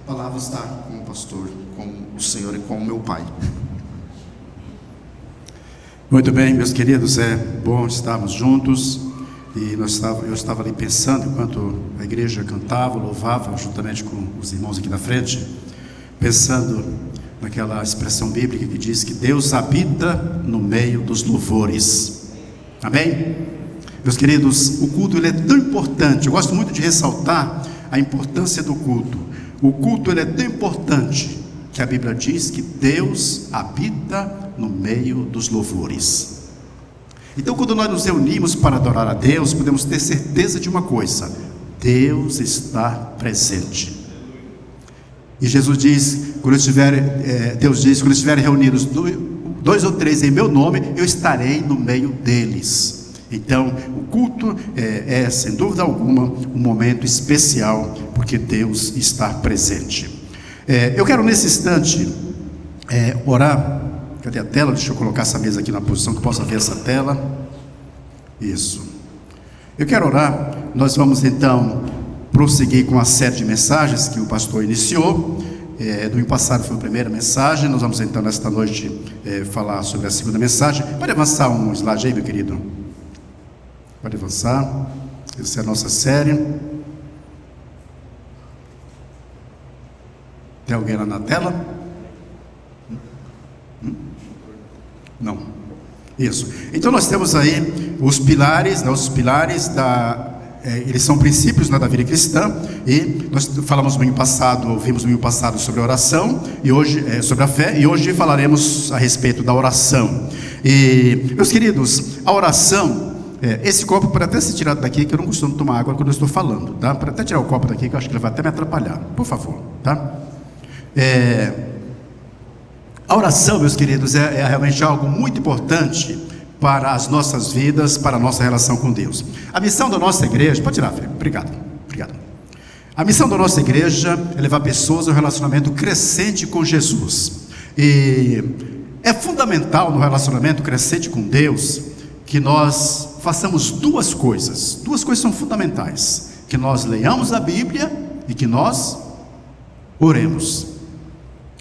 A palavra está com o pastor, com o Senhor e com o meu pai. Muito bem, meus queridos, é bom estarmos juntos. E eu estava ali pensando, enquanto a igreja cantava, louvava, juntamente com os irmãos aqui na frente, pensando naquela expressão bíblica que diz que Deus habita no meio dos louvores. Amém? Meus queridos, o culto ele é tão importante. Eu gosto muito de ressaltar a importância do culto. O culto ele é tão importante que a Bíblia diz que Deus habita no meio dos louvores. Então, quando nós nos reunimos para adorar a Deus, podemos ter certeza de uma coisa: Deus está presente. E Jesus diz, Deus diz, quando estiverem reunidos dois ou três em meu nome, eu estarei no meio deles. Então, o culto é sem dúvida alguma um momento especial, porque Deus está presente. Eu quero nesse instante orar. Cadê a tela? Deixa eu colocar essa mesa aqui na posição que possa ver essa tela. Isso. Eu quero orar. Nós vamos então prosseguir com a série de mensagens que o pastor iniciou. Domingo passado foi a primeira mensagem. Nós vamos então nesta noite falar sobre a segunda mensagem. Pode avançar um slide aí, meu querido? Pode avançar. Essa é a nossa série. Tem alguém lá na tela? Não. Isso. Então nós temos aí os pilares, né, eles são princípios, né, da vida cristã. E nós falamos no domingo passado, ouvimos no domingo passado sobre a oração, e hoje sobre a fé, e hoje falaremos a respeito da oração. E, meus queridos, a oração, esse copo pode até ser tirado daqui, que eu não costumo tomar água quando eu estou falando, tá? Pode até tirar o copo daqui, que eu acho que ele vai até me atrapalhar, por favor, tá? A oração, meus queridos, é realmente algo muito importante para as nossas vidas, para a nossa relação com Deus. A missão da nossa igreja, pode tirar, Felipe, obrigado. A missão da nossa igreja é levar pessoas a um relacionamento crescente com Jesus. E é fundamental no relacionamento crescente com Deus que nós façamos duas coisas são fundamentais: que nós leiamos a Bíblia e que nós oremos.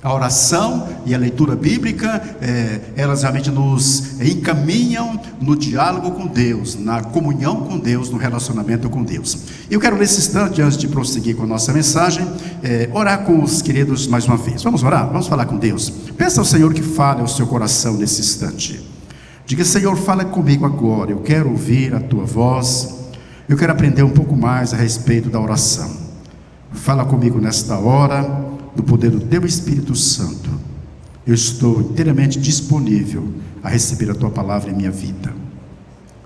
A oração e a leitura bíblica, elas realmente nos encaminham no diálogo com Deus, na comunhão com Deus, no relacionamento com Deus. Eu quero nesse instante, antes de prosseguir com a nossa mensagem, orar com os queridos mais uma vez. Vamos orar? Vamos falar com Deus. Peça ao Senhor que fale ao seu coração nesse instante. Diga: Senhor, fala comigo agora. Eu quero ouvir a tua voz. Eu quero aprender um pouco mais a respeito da oração. Fala comigo nesta hora, do poder do teu Espírito Santo. Eu estou inteiramente disponível a receber a tua palavra em minha vida.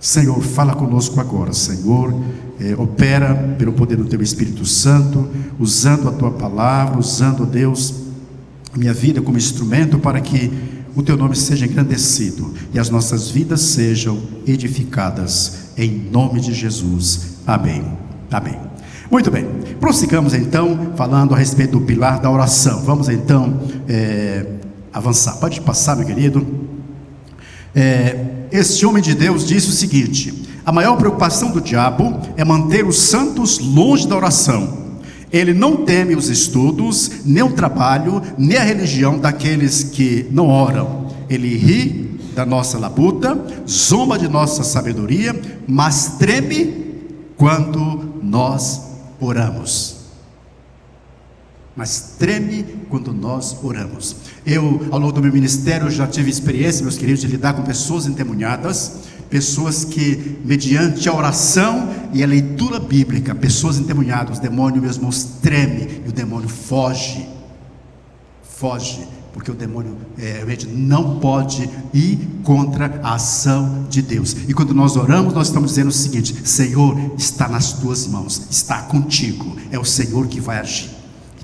Senhor, fala conosco agora, Senhor. Opera pelo poder do teu Espírito Santo, usando a tua palavra, usando, Deus, a minha vida como instrumento para que o teu nome seja engrandecido e as nossas vidas sejam edificadas, em nome de Jesus. Amém. Amém. Muito bem, prossigamos então falando a respeito do pilar da oração. Vamos então avançar. Pode passar, meu querido. Este homem de Deus disse o seguinte: a maior preocupação do diabo é manter os santos longe da oração. Ele não teme os estudos, nem o trabalho, nem a religião daqueles que não oram. Ele ri da nossa labuta, zomba de nossa sabedoria, mas treme quando nós oramos. Mas treme quando nós oramos. Eu, ao longo do meu ministério, já tive experiência, meus queridos, de lidar com pessoas endemoniadas, pessoas que, mediante a oração e a leitura bíblica, pessoas endemoniadas, o demônio, meus irmãos, treme e o demônio foge, porque o demônio realmente não pode ir contra a ação de Deus. E quando nós oramos, nós estamos dizendo o seguinte: Senhor, está nas tuas mãos, está contigo, é o Senhor que vai agir.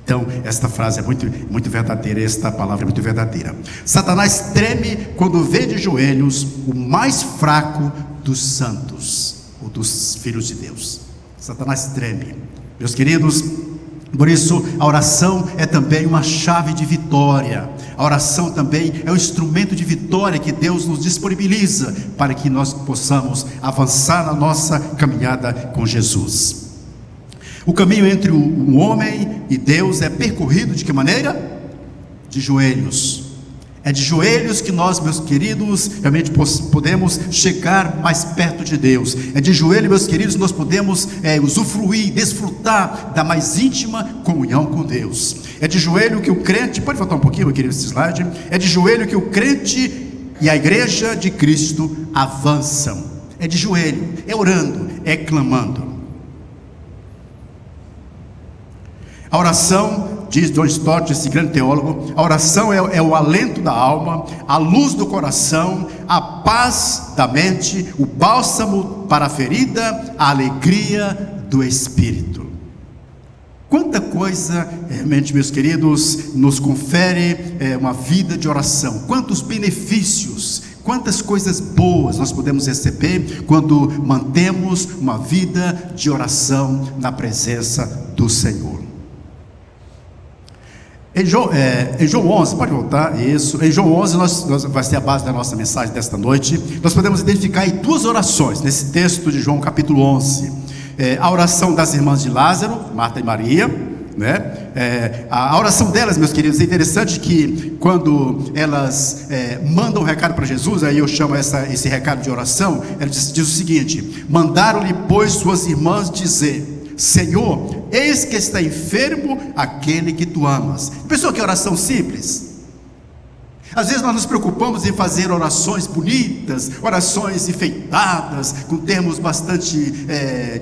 Então, esta frase é muito verdadeira, esta palavra é muito verdadeira. Satanás treme quando vê de joelhos o mais fraco dos santos, ou dos filhos de Deus. Satanás treme. Meus queridos, por isso a oração é também uma chave de vitória. A oração também é um instrumento de vitória que Deus nos disponibiliza para que nós possamos avançar na nossa caminhada com Jesus. O caminho entre o homem e Deus é percorrido de que maneira? De joelhos. É de joelhos que nós, meus queridos, realmente podemos chegar mais perto de Deus. É de joelho, meus queridos, nós podemos usufruir, desfrutar da mais íntima comunhão com Deus. É de joelho que o crente, pode voltar um pouquinho, meu querido, esse slide. É de joelho que o crente e a igreja de Cristo avançam. É de joelho, é orando, é clamando. A oração, diz John Stott, esse grande teólogo, a oração é o alento da alma, a luz do coração, a paz da mente, o bálsamo para a ferida, a alegria do espírito. Quanta coisa, realmente, meus queridos, nos confere uma vida de oração. Quantos benefícios, quantas coisas boas nós podemos receber quando mantemos uma vida de oração na presença do Senhor. Em João 11, pode voltar, isso. Em João 11, vai ser a base da nossa mensagem desta noite. Nós podemos identificar aí duas orações nesse texto de João capítulo 11. A oração das irmãs de Lázaro, Marta e Maria, né? A oração delas, meus queridos, é interessante que quando elas mandam um recado para Jesus, aí eu chamo esse recado de oração, ela diz o seguinte: mandaram-lhe, pois, suas irmãs dizer: Senhor, eis que está enfermo aquele que tu amas. Pensou que oração simples? Às vezes nós nos preocupamos em fazer orações bonitas, orações enfeitadas, com termos bastante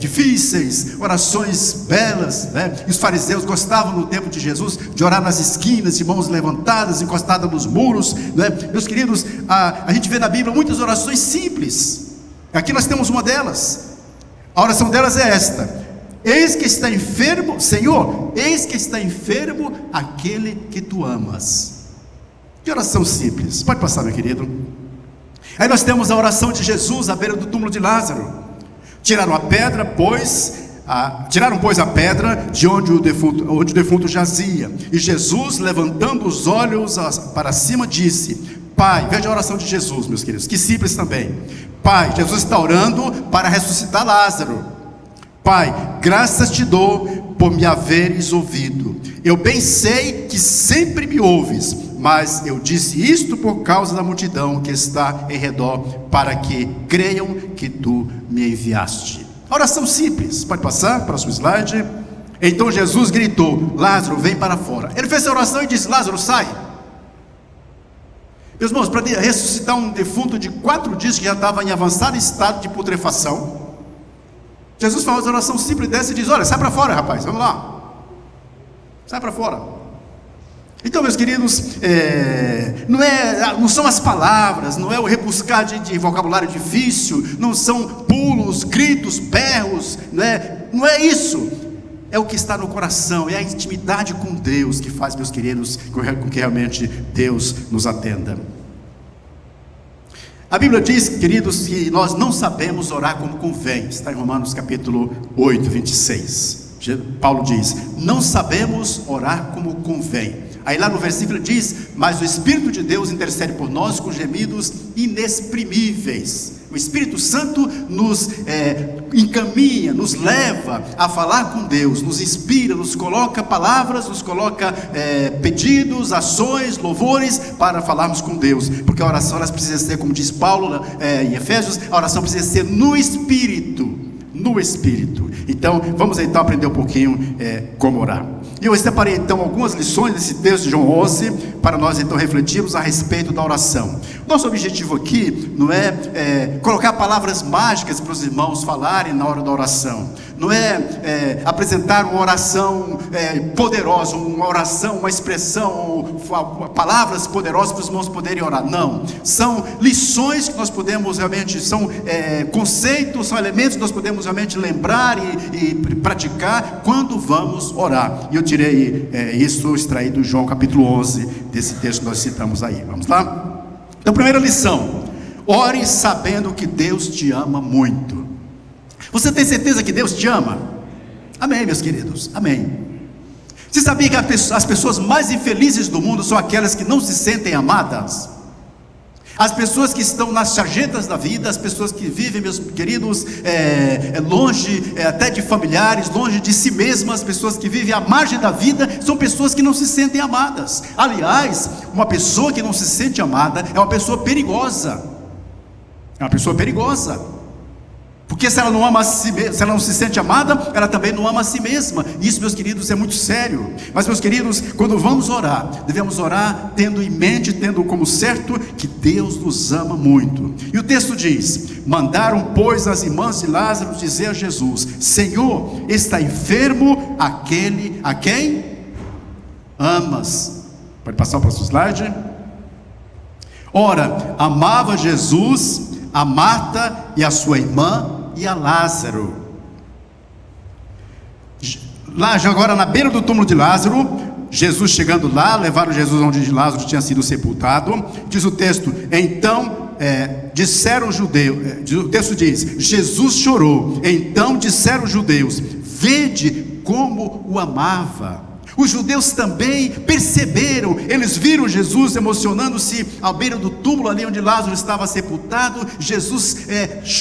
difíceis, orações belas, né? E os fariseus gostavam no tempo de Jesus de orar nas esquinas, de mãos levantadas, encostadas nos muros, né? Meus queridos, a gente vê na Bíblia muitas orações simples. Aqui nós temos uma delas. A oração delas é esta: eis que está enfermo, Senhor, eis que está enfermo aquele que tu amas. Que oração simples, pode passar, meu querido. Aí nós temos a oração de Jesus à beira do túmulo de Lázaro. Tiraram, pois, a pedra de onde o defunto jazia. E Jesus, levantando os olhos para cima, disse: Pai, veja a oração de Jesus, meus queridos, que simples também. Pai, Jesus está orando para ressuscitar Lázaro. Pai, graças te dou por me haveres ouvido. Eu bem sei que sempre me ouves, mas eu disse isto por causa da multidão que está em redor, para que creiam que tu me enviaste. Oração simples, pode passar, próximo slide. Então Jesus gritou: Lázaro, vem para fora. Ele fez a oração e disse: Lázaro, sai. Meus irmãos, para ressuscitar um defunto de 4 dias que já estava em avançado estado de putrefação, Jesus faz uma oração simples dessa e diz: olha, sai para fora, rapaz, vamos lá, sai para fora. Então, meus queridos, não são as palavras, não é o rebuscar de vocabulário difícil, não são pulos, gritos, berros, não é isso. É o que está no coração, é a intimidade com Deus que faz, meus queridos, com que realmente Deus nos atenda. A Bíblia diz, queridos, que nós não sabemos orar como convém. Está em Romanos capítulo 8, 26. Paulo diz: não sabemos orar como convém. Aí lá no versículo diz: mas o Espírito de Deus intercede por nós com gemidos inexprimíveis. O Espírito Santo nos encaminha, nos leva a falar com Deus, nos inspira, nos coloca palavras, nos coloca pedidos, ações, louvores para falarmos com Deus, porque a oração ela precisa ser, como diz Paulo em Efésios, a oração precisa ser no Espírito. No Espírito. Então, vamos então aprender um pouquinho como orar. E eu separei então algumas lições desse texto de João 11, para nós então refletirmos a respeito da oração. Nosso objetivo aqui não é colocar palavras mágicas para os irmãos falarem na hora da oração, não é apresentar uma oração poderosa, uma oração, uma expressão, palavras poderosas para os irmãos poderem orar. Não, são lições que nós podemos realmente, são conceitos, são elementos que nós podemos realmente lembrar e praticar quando vamos orar. E eu tirei isso extraído de João capítulo 11, desse texto que nós citamos aí. Vamos lá? Então, primeira lição: ore sabendo que Deus te ama muito. Você tem certeza que Deus te ama? Amém, meus queridos, amém. Você sabia que as pessoas mais infelizes do mundo são aquelas que não se sentem amadas? As pessoas que estão nas sarjetas da vida, as pessoas que vivem, meus queridos, longe até de familiares, longe de si mesmas, as pessoas que vivem à margem da vida, são pessoas que não se sentem amadas. Aliás, uma pessoa que não se sente amada é uma pessoa perigosa. É uma pessoa perigosa. Porque se ela não ama a si mesma, se ela não se sente amada, ela também não ama a si mesma. Isso, meus queridos, é muito sério. Mas, meus queridos, quando vamos orar, devemos orar tendo em mente, tendo como certo que Deus nos ama muito. E o texto diz: mandaram, pois, as irmãs de Lázaro dizer a Jesus: Senhor, está enfermo aquele a quem amas. Pode passar o próximo slide. Ora, amava Jesus a Marta e a sua irmã e a Lázaro. Lá já agora na beira do túmulo de Lázaro, Jesus chegando lá, levaram Jesus onde Lázaro tinha sido sepultado. Diz o texto, então disseram os judeus, o texto diz, Jesus chorou. Então disseram os judeus: vede como o amava. Os judeus também perceberam, eles viram Jesus emocionando-se à beira do túmulo, ali onde Lázaro estava sepultado. Jesus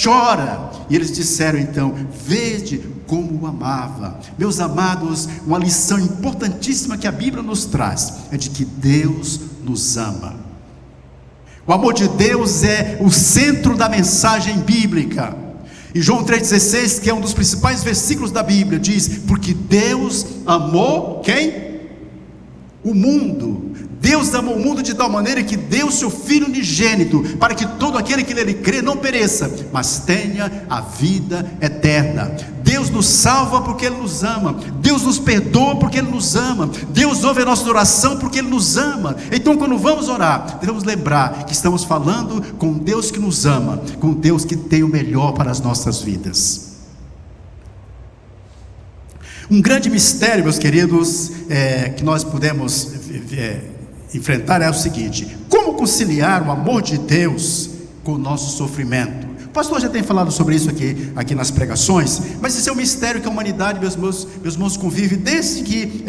chora, e eles disseram então: vede como o amava. Meus amados, uma lição importantíssima que a Bíblia nos traz é de que Deus nos ama. O amor de Deus é o centro da mensagem bíblica. E João 3,16, que é um dos principais versículos da Bíblia, diz: porque Deus amou quem? O mundo. Deus amou o mundo de tal maneira que deu seu Filho unigênito, para que todo aquele que nele crê não pereça, mas tenha a vida eterna. Deus nos salva porque Ele nos ama. Deus nos perdoa porque Ele nos ama. Deus ouve a nossa oração porque Ele nos ama. Então, quando vamos orar, devemos lembrar que estamos falando com Deus que nos ama, com Deus que tem o melhor para as nossas vidas. Um grande mistério, meus queridos, que nós podemos enfrentar é o seguinte: como conciliar o amor de Deus com o nosso sofrimento? O pastor já tem falado sobre isso aqui nas pregações, mas esse é um mistério que a humanidade, meus irmãos, convive desde que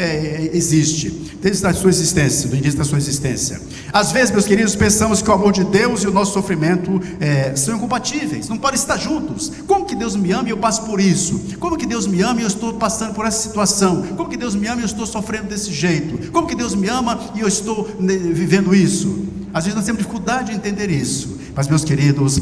existe, desde a sua existência, do início da sua existência. Às vezes, meus queridos, pensamos que o amor de Deus e o nosso sofrimento são incompatíveis, não podem estar juntos. Como que Deus me ama e eu passo por isso? Como que Deus me ama e eu estou passando por essa situação? Como que Deus me ama e eu estou sofrendo desse jeito? Como que Deus me ama e eu estou vivendo isso? Às vezes nós temos dificuldade de entender isso. Mas, meus queridos,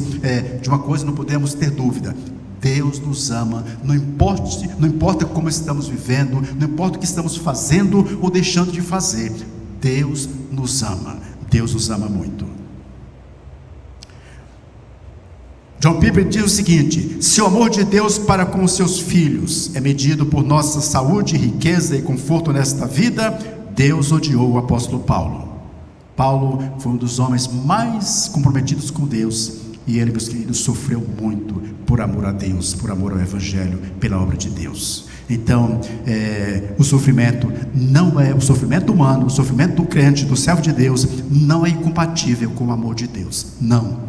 de uma coisa não podemos ter dúvida: Deus nos ama, não importa como estamos vivendo, não importa o que estamos fazendo ou deixando de fazer, Deus nos ama, Deus nos ama muito. John Piper diz o seguinte: se o amor de Deus para com os seus filhos é medido por nossa saúde, riqueza e conforto nesta vida, Deus odiou o apóstolo Paulo. Paulo foi um dos homens mais comprometidos com Deus, e ele, meus queridos, sofreu muito por amor a Deus, por amor ao Evangelho, pela obra de Deus. Então, o sofrimento não é o sofrimento humano, o sofrimento do crente, do servo de Deus, não é incompatível com o amor de Deus. Não,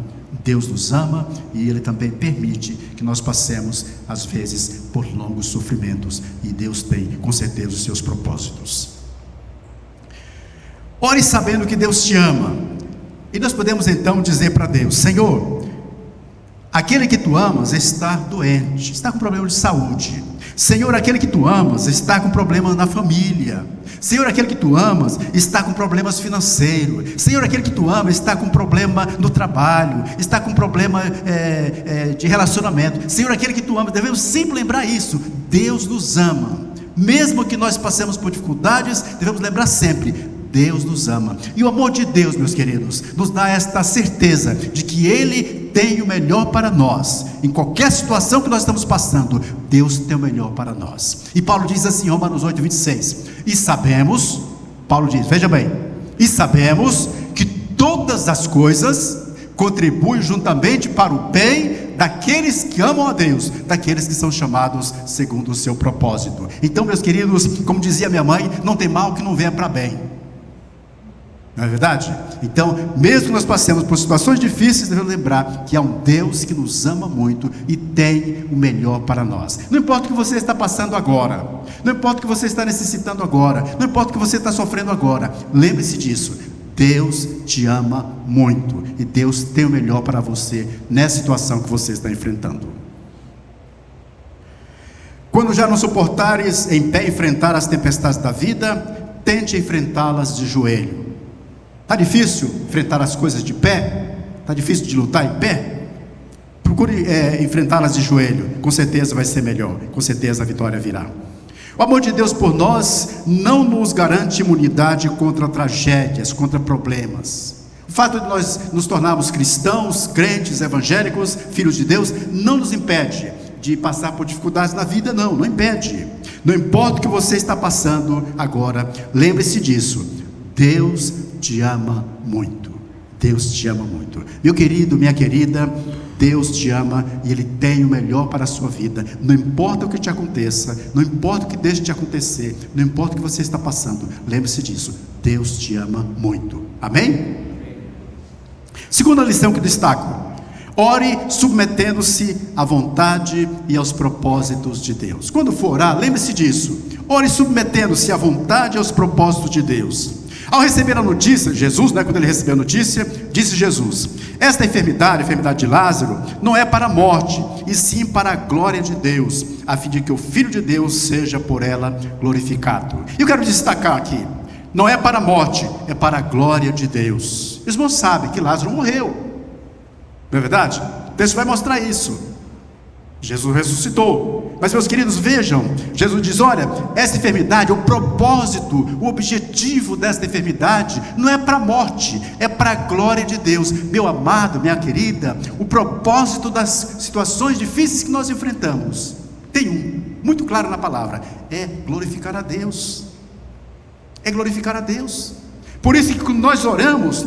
Deus nos ama e Ele também permite que nós passemos, às vezes, por longos sofrimentos, e Deus tem, com certeza, os seus propósitos. Ore sabendo que Deus te ama. E nós podemos então dizer para Deus: Senhor, aquele que tu amas está doente, está com problema de saúde. Senhor, aquele que tu amas está com problema na família. Senhor, aquele que tu amas está com problemas financeiros. Senhor, aquele que tu amas está com problema no trabalho, está com problema de relacionamento. Senhor, aquele que tu amas, devemos sempre lembrar isso: Deus nos ama. Mesmo que nós passemos por dificuldades, devemos lembrar sempre: Deus nos ama. E o amor de Deus, meus queridos, nos dá esta certeza de que Ele tem o melhor para nós. Em qualquer situação que nós estamos passando, Deus tem o melhor para nós. E Paulo diz assim, Romanos 8:26, e sabemos, Paulo diz, veja bem, e sabemos que todas as coisas contribuem juntamente para o bem daqueles que amam a Deus, daqueles que são chamados segundo o seu propósito. Então, meus queridos, como dizia minha mãe, não tem mal que não venha para bem. Não é verdade? Então, mesmo que nós passemos por situações difíceis, devemos lembrar que há um Deus que nos ama muito e tem o melhor para nós. Não importa o que você está passando agora, não importa o que você está necessitando agora, não importa o que você está sofrendo agora, lembre-se disso: Deus te ama muito e Deus tem o melhor para você nessa situação que você está enfrentando. Quando já não suportares em pé enfrentar as tempestades da vida, tente enfrentá-las de joelho. Está difícil enfrentar as coisas de pé? Está difícil de lutar em pé? Procure enfrentá-las de joelho, com certeza vai ser melhor, com certeza a vitória virá. O amor de Deus por nós não nos garante imunidade contra tragédias, contra problemas. O fato de nós nos tornarmos cristãos, crentes, evangélicos, filhos de Deus, não nos impede de passar por dificuldades na vida, não impede. Não importa o que você está passando agora, lembre-se disso, Deus te ama muito. Deus te ama muito. Meu querido, minha querida, Deus te ama e Ele tem o melhor para a sua vida. Não importa o que te aconteça, não importa o que deixe de acontecer, não importa o que você está passando, lembre-se disso, Deus te ama muito. Amém? Segunda lição que destaco: ore submetendo-se à vontade e aos propósitos de Deus. Quando for orar, lembre-se disso, ore submetendo-se à vontade e aos propósitos de Deus. Ao receber a notícia, Jesus, quando ele recebeu a notícia, disse Jesus: esta enfermidade, a enfermidade de Lázaro, não é para a morte, e sim para a glória de Deus, a fim de que o Filho de Deus seja por ela glorificado. E eu quero destacar aqui, não é para a morte, é para a glória de Deus. Os irmãos sabem que Lázaro morreu, não é verdade? O texto vai mostrar isso. Jesus ressuscitou, mas meus queridos, vejam, Jesus diz: olha, essa enfermidade, o propósito, o objetivo dessa enfermidade não é para a morte, é para a glória de Deus. Meu amado, minha querida, o propósito das situações difíceis que nós enfrentamos, tem muito claro na palavra, é glorificar a Deus, é glorificar a Deus. Por isso que quando nós oramos,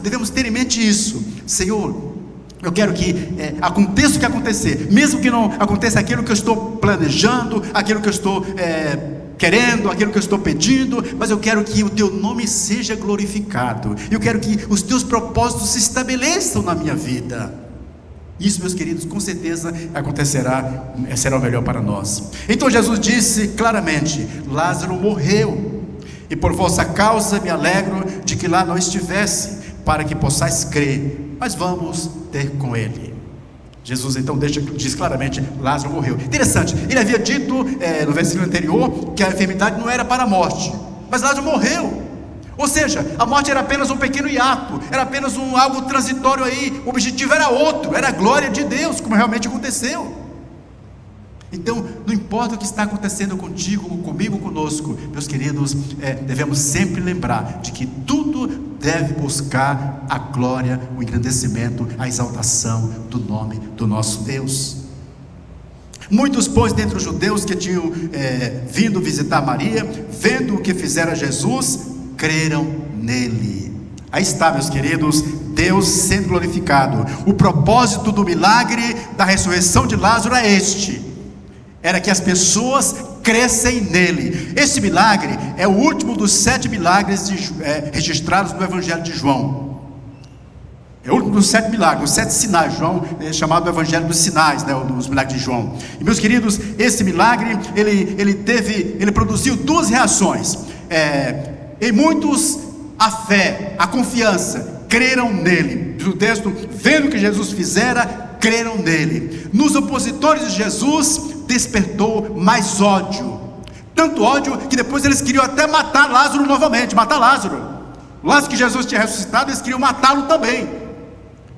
devemos ter em mente isso: Senhor, eu quero que aconteça o que acontecer, mesmo que não aconteça aquilo que eu estou planejando, aquilo que eu estou querendo, aquilo que eu estou pedindo, mas eu quero que o teu nome seja glorificado, eu quero que os teus propósitos se estabeleçam na minha vida. Isso, meus queridos, com certeza acontecerá, será o melhor para nós. Então Jesus disse claramente: Lázaro morreu, e por vossa causa me alegro de que lá não estivesse, para que possais crer, mas vamos ter com ele. Jesus então diz claramente: Lázaro morreu. Interessante, ele havia dito no versículo anterior que a enfermidade não era para a morte, mas Lázaro morreu. Ou seja, a morte era apenas um pequeno hiato, era apenas algo transitório aí. O objetivo era outro, era a glória de Deus, como realmente aconteceu. Então, não importa o que está acontecendo contigo, comigo, conosco, meus queridos, devemos sempre lembrar de que tudo deve buscar a glória, o engrandecimento, a exaltação do nome do nosso Deus. Muitos, pois, dentre os judeus que tinham vindo visitar Maria, vendo o que fizera Jesus, creram nele. Aí está, meus queridos, Deus sendo glorificado. O propósito do milagre da ressurreição de Lázaro é este: era que as pessoas crescem nele. Esse milagre é o último dos 7 milagres registrados no Evangelho de João. É o último dos 7 milagres, os 7 sinais. João é chamado Evangelho dos Sinais, dos milagres de João. E, meus queridos, esse milagre, ele produziu 2 reações. Em muitos, a fé, a confiança, creram nele. O texto, vendo o que Jesus fizera, creram nele. Nos opositores de Jesus, despertou mais ódio, tanto ódio que depois eles queriam até matar Lázaro novamente, Lázaro que Jesus tinha ressuscitado, eles queriam matá-lo também,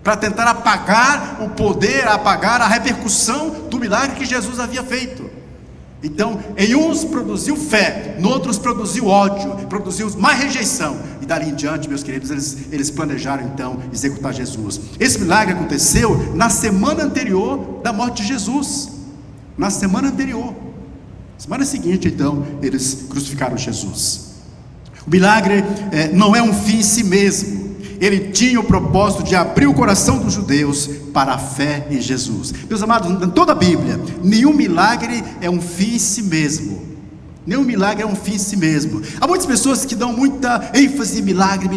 para tentar apagar o poder, apagar a repercussão do milagre que Jesus havia feito. Então, em uns produziu fé, em outros produziu ódio, produziu mais rejeição, e dali em diante, meus queridos, eles planejaram então executar Jesus. Esse milagre aconteceu na semana anterior da morte de Jesus. Na semana anterior, semana seguinte, então, eles crucificaram Jesus. O milagre não é um fim em si mesmo. Ele tinha o propósito de abrir o coração dos judeus para a fé em Jesus. Meus amados, em toda a Bíblia, nenhum milagre é um fim em si mesmo. Nenhum milagre é um fim em si mesmo. Há muitas pessoas que dão muita ênfase em milagre.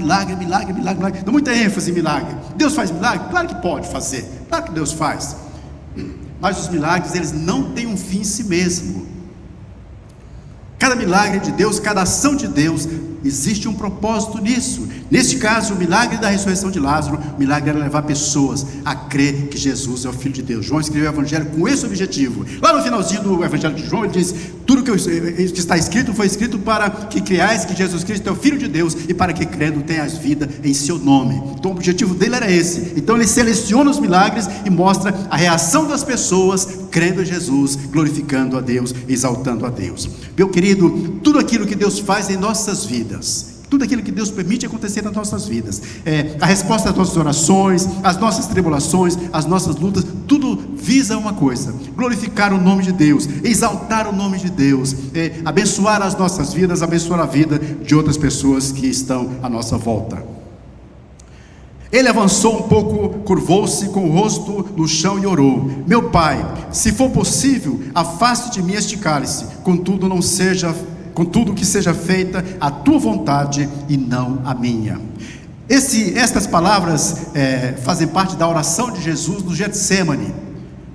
Dão muita ênfase em milagre. Deus faz milagre? Claro que pode fazer. Claro que Deus faz. Mas os milagres, eles não têm um fim em si mesmo. Cada milagre de Deus, cada ação de Deus existe um propósito nisso. Neste caso, o milagre da ressurreição de Lázaro, o milagre era levar pessoas a crer que Jesus é o Filho de Deus. João escreveu o Evangelho com esse objetivo. Lá no finalzinho do Evangelho de João, ele diz: tudo que está escrito foi escrito para que creiais que Jesus Cristo é o Filho de Deus e para que crendo tenhas vida em seu nome. Então o objetivo dele era esse. Então ele seleciona os milagres e mostra a reação das pessoas crendo em Jesus, glorificando a Deus, exaltando a Deus. Meu querido, tudo aquilo que Deus faz em nossas vidas, tudo aquilo que Deus permite acontecer nas nossas vidas, a resposta às nossas orações, às nossas tribulações, às nossas lutas, tudo visa uma coisa: glorificar o nome de Deus, exaltar o nome de Deus, abençoar as nossas vidas, abençoar a vida de outras pessoas que estão à nossa volta. Ele avançou um pouco, curvou-se com o rosto no chão e orou: meu Pai, se for possível, afaste de mim este cálice, contudo que seja feita a tua vontade e não a minha. Estas palavras fazem parte da oração de Jesus no Getsêmani,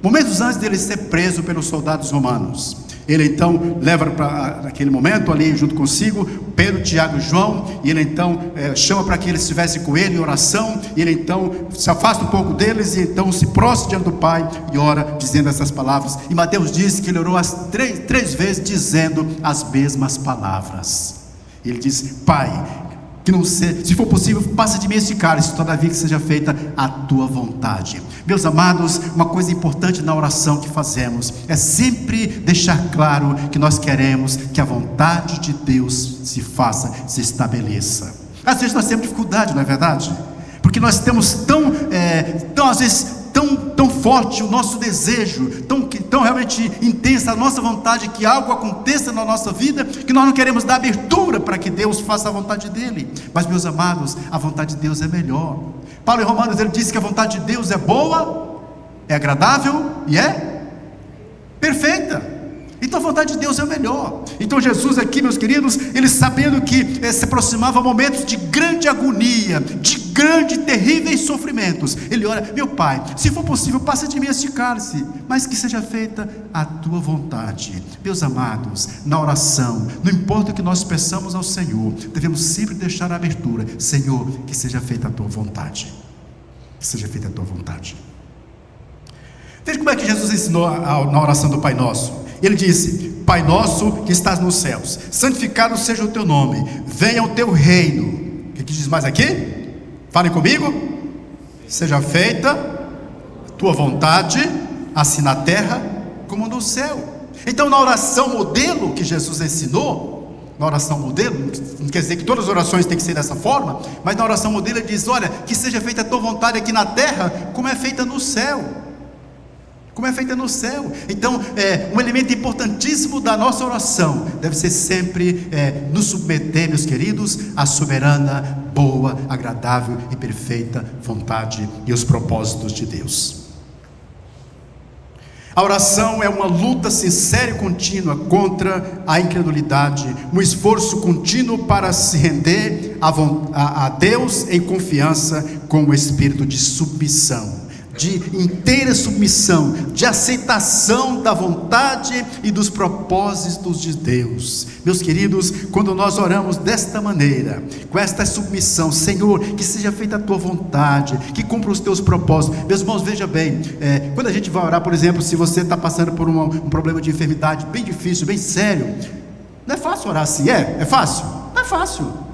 momentos antes dele ser preso pelos soldados romanos. Ele então leva para aquele momento ali junto consigo Pedro, Tiago e João, e ele então chama para que eles estivessem com ele em oração, e ele então se afasta um pouco deles, e então se prostra diante do Pai e ora dizendo essas palavras. E Mateus diz que ele orou três vezes dizendo as mesmas palavras. Ele diz: Pai, que não se for possível, passa de mim este cálice, todavia que seja feita a tua vontade. Meus amados, uma coisa importante na oração que fazemos é sempre deixar claro que nós queremos que a vontade de Deus se faça, se estabeleça. Às vezes nós temos dificuldade, não é verdade? Porque nós temos às vezes tão forte o nosso desejo, tão realmente intensa a nossa vontade que algo aconteça na nossa vida, que nós não queremos dar abertura para que Deus faça a vontade dele. Mas, meus amados, a vontade de Deus é melhor. Paulo em Romanos, ele diz que a vontade de Deus é boa, é agradável e é perfeita. Então a vontade de Deus é melhor. Então Jesus aqui, meus queridos, ele sabendo que se aproximava momentos de grande agonia, de grande, terríveis sofrimentos, ele ora: meu Pai, se for possível, passa de mim este cálice, mas que seja feita a tua vontade. Meus amados, na oração, não importa o que nós peçamos ao Senhor, devemos sempre deixar a abertura: Senhor, que seja feita a tua vontade, que seja feita a tua vontade. Veja como é que Jesus ensinou na oração do Pai Nosso. Ele disse: Pai nosso que estás nos céus, santificado seja o teu nome, venha o teu reino. O que diz mais aqui? Falem comigo. Seja feita a tua vontade, assim na terra como no céu. Então, na oração modelo que Jesus ensinou, na oração modelo, não quer dizer que todas as orações têm que ser dessa forma, mas na oração modelo ele diz: olha, que seja feita a tua vontade aqui na terra como é feita no céu. Como é feita no céu. Então, um elemento importantíssimo da nossa oração deve ser sempre nos submeter, meus queridos, à soberana, boa, agradável e perfeita vontade e os propósitos de Deus. A oração é uma luta sincera e contínua contra a incredulidade, um esforço contínuo para se render a Deus em confiança, com o espírito de submissão, de inteira submissão, de aceitação da vontade e dos propósitos de Deus. Meus queridos, quando nós oramos desta maneira, com esta submissão: Senhor, que seja feita a tua vontade, que cumpra os teus propósitos. Meus irmãos, veja bem, quando a gente vai orar, por exemplo, se você está passando por um problema de enfermidade bem difícil, bem sério, não é fácil orar assim, é fácil? Não é fácil.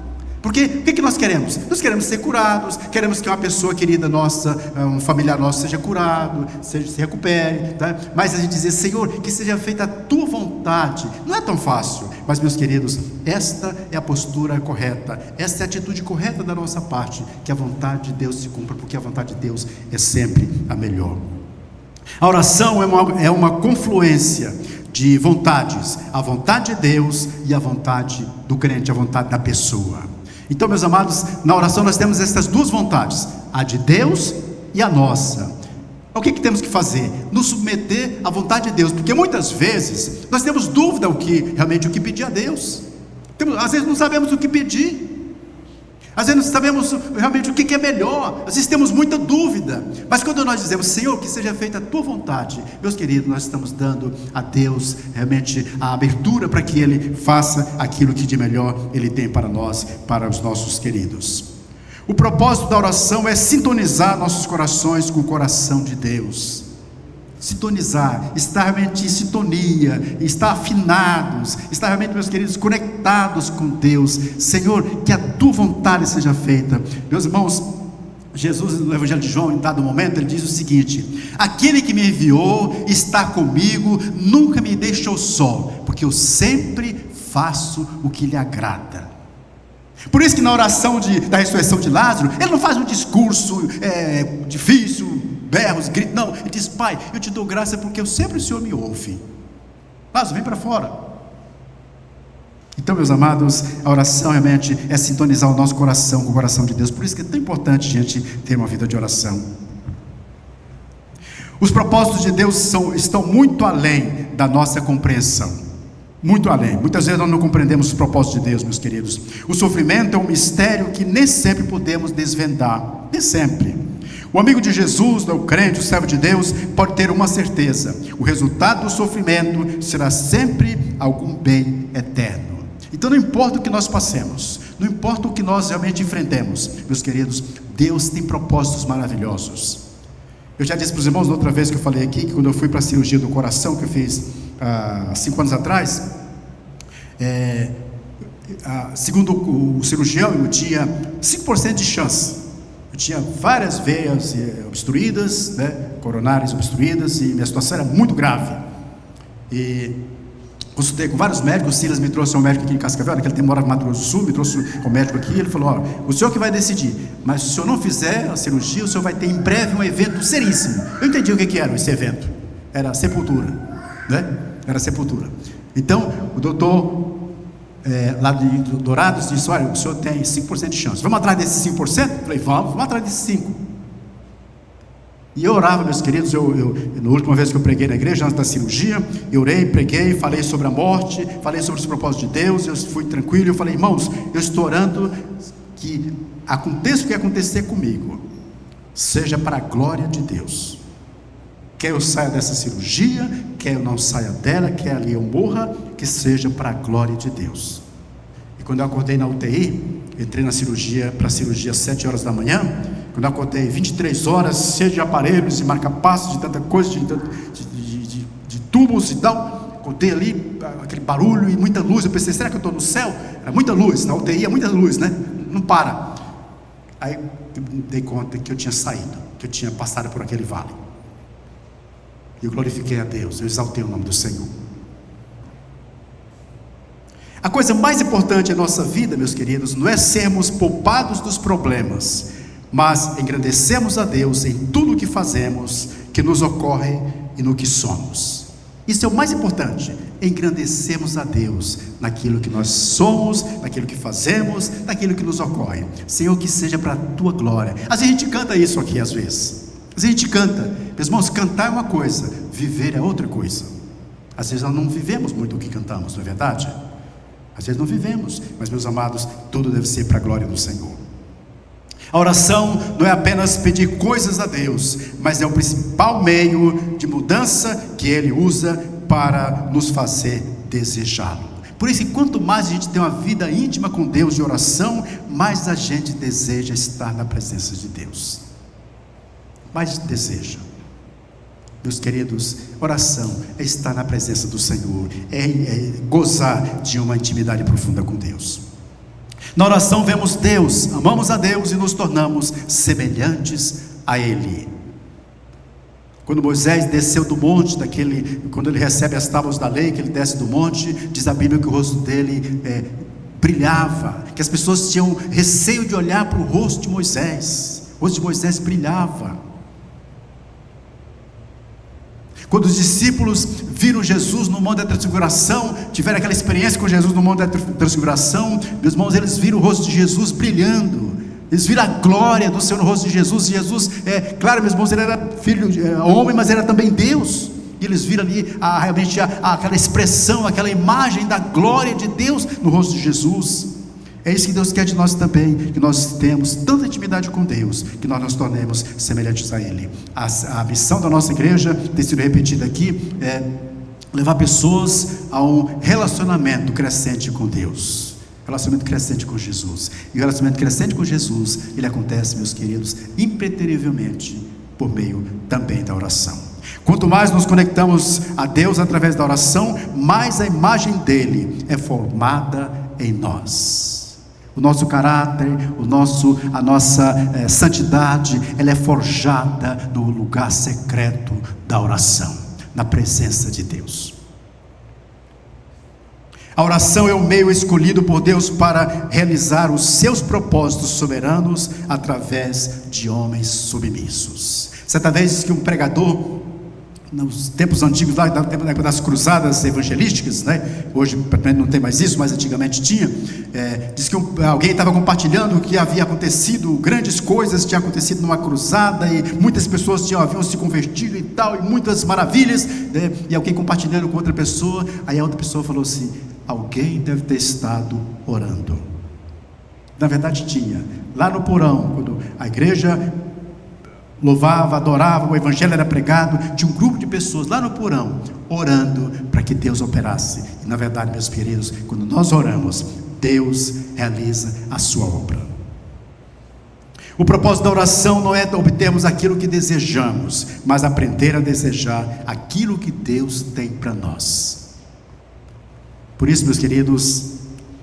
Porque o que nós queremos? Nós queremos ser curados, queremos que uma pessoa querida nossa, um familiar nosso seja curado, se recupere, tá? Mas a gente dizer: Senhor, que seja feita a tua vontade, não é tão fácil. Mas, meus queridos, esta é a postura correta, esta é a atitude correta da nossa parte, que a vontade de Deus se cumpra, porque a vontade de Deus é sempre a melhor. A oração é uma confluência de vontades, a vontade de Deus e a vontade do crente, a vontade da pessoa. Então, meus amados, na oração nós temos essas duas vontades, a de Deus e a nossa. O que temos que fazer? Nos submeter à vontade de Deus, porque muitas vezes nós temos dúvida realmente o que pedir a Deus. Às vezes não sabemos o que pedir. Às vezes nós sabemos realmente o que é melhor, às vezes temos muita dúvida, mas quando nós dizemos, Senhor, que seja feita a tua vontade, meus queridos, nós estamos dando a Deus realmente a abertura para que Ele faça aquilo que de melhor Ele tem para nós, para os nossos queridos. O propósito da oração é sintonizar nossos corações com o coração de Deus. Sintonizar, estar realmente em sintonia, estar afinados, estar realmente, meus queridos, conectados com Deus. Senhor, que a tua vontade seja feita. Meus irmãos, Jesus no Evangelho de João, em dado momento, ele diz o seguinte: aquele que me enviou está comigo, nunca me deixou só, porque eu sempre faço o que lhe agrada. Por isso que na oração da ressurreição de Lázaro, ele não faz um discurso difícil, berros, gritos, não, ele diz: Pai, eu te dou graça porque sempre o Senhor me ouve. Lázaro, vem para fora. Então, meus amados, a oração realmente é sintonizar o nosso coração com o coração de Deus. Por isso que é tão importante a gente ter uma vida de oração. Os propósitos de Deus estão muito além da nossa compreensão. Muito além. Muitas vezes nós não compreendemos os propósitos de Deus, meus queridos. O sofrimento é um mistério que nem sempre podemos desvendar. Nem sempre. O amigo de Jesus, o crente, o servo de Deus, pode ter uma certeza: o resultado do sofrimento será sempre algum bem eterno. Então não importa o que nós passemos, não importa o que nós realmente enfrentemos, meus queridos, Deus tem propósitos maravilhosos. Eu já disse para os irmãos, da outra vez que eu falei aqui, que quando eu fui para a cirurgia do coração, que eu fiz há 5 anos atrás, segundo o cirurgião, eu tinha 5% de chance. Eu tinha várias veias obstruídas, coronárias obstruídas, e minha situação era muito grave. E consultei com vários médicos. O Silas me trouxe um médico aqui em Cascavel, que ele tem morado no Mato Grosso do Sul, me trouxe um médico aqui. Ele falou: olha, o senhor que vai decidir, mas se o senhor não fizer a cirurgia, o senhor vai ter em breve um evento seríssimo. Eu entendi o que era esse evento. Era sepultura, Era sepultura. Então o doutor lá de Dourados disse: olha, o senhor tem 5% de chance, vamos atrás desses 5%? Eu falei: vamos atrás desses 5%. E eu orava, meus queridos, na última vez que eu preguei na igreja, antes da cirurgia, eu orei, preguei, falei sobre a morte, falei sobre os propósitos de Deus, eu fui tranquilo, eu falei: irmãos, eu estou orando que aconteça o que acontecer comigo, seja para a glória de Deus. Quer eu saia dessa cirurgia, quer eu não saia dela, quer ali eu morra, que seja para a glória de Deus. E quando eu acordei na UTI, entrei na cirurgia, para a cirurgia às 7 horas da manhã, quando eu acordei 23 horas, cheio de aparelhos e marca-passos, de tanta coisa, de tubos e tal, acordei ali, aquele barulho e muita luz. Eu pensei: será que eu estou no céu? Era muita luz, na UTI é muita luz, não para. Aí eu me dei conta que eu tinha saído, que eu tinha passado por aquele vale. E eu glorifiquei a Deus, eu exaltei o nome do Senhor. A coisa mais importante em nossa vida, meus queridos, não é sermos poupados dos problemas, mas engrandecemos a Deus em tudo o que fazemos, que nos ocorre e no que somos. Isso é o mais importante: engrandecemos a Deus naquilo que nós somos, naquilo que fazemos, naquilo que nos ocorre. Senhor, que seja para a tua glória. Às vezes a gente canta isso aqui, às vezes a gente canta, meus irmãos, cantar é uma coisa, viver é outra coisa. Às vezes nós não vivemos muito o que cantamos, não é verdade? Às vezes não vivemos, mas, meus amados, tudo deve ser para a glória do Senhor. A oração não é apenas pedir coisas a Deus, mas é o principal meio de mudança que Ele usa para nos fazer desejá-lo. Por isso, quanto mais a gente tem uma vida íntima com Deus de oração, mais a gente deseja estar na presença de Deus. Mais deseja. Meus queridos, oração é estar na presença do Senhor, é gozar de uma intimidade profunda com Deus. Na oração vemos Deus, amamos a Deus e nos tornamos semelhantes a Ele. Quando Moisés desceu do monte, quando ele recebe as tábuas da lei, que ele desce do monte, diz a Bíblia que o rosto dele brilhava, que as pessoas tinham receio de olhar para o rosto de Moisés. O rosto de Moisés brilhava. Quando os discípulos viram Jesus no Monte da Transfiguração, tiveram aquela experiência com Jesus no Monte da Transfiguração, meus irmãos, eles viram o rosto de Jesus brilhando, eles viram a glória do Senhor no rosto de Jesus. E Jesus, claro, meus irmãos, ele era homem, mas era também Deus. E eles viram ali realmente aquela expressão, aquela imagem da glória de Deus no rosto de Jesus. É isso que Deus quer de nós também, que nós tenhamos tanta intimidade com Deus, que nós nos tornemos semelhantes a Ele. A missão da nossa igreja, tem sido repetida aqui, é levar pessoas a um relacionamento crescente com Deus, relacionamento crescente com Jesus. E o relacionamento crescente com Jesus, ele acontece, meus queridos, impreterivelmente por meio também da oração. Quanto mais nos conectamos a Deus através da oração, mais a imagem dele é formada em nós. O nosso caráter, a nossa santidade, ela é forjada no lugar secreto da oração, na presença de Deus. A oração é o meio escolhido por Deus para realizar os seus propósitos soberanos através de homens submissos. Certa vez que um pregador, nos tempos antigos, lá das cruzadas evangelísticas, né? Hoje não tem mais isso, mas antigamente tinha, diz que alguém estava compartilhando que havia acontecido, grandes coisas tinham acontecido numa cruzada, e muitas pessoas haviam se convertido e tal, e muitas maravilhas, né? E alguém compartilhando com outra pessoa, aí a outra pessoa falou assim: alguém deve ter estado orando. Na verdade tinha, lá no porão, quando a igreja louvava, adorava, o evangelho era pregado, tinha um grupo de pessoas lá no porão, orando para que Deus operasse. E na verdade, meus queridos, quando nós oramos, Deus realiza a sua obra. O propósito da oração não é obtermos aquilo que desejamos, mas aprender a desejar aquilo que Deus tem para nós. Por isso, meus queridos,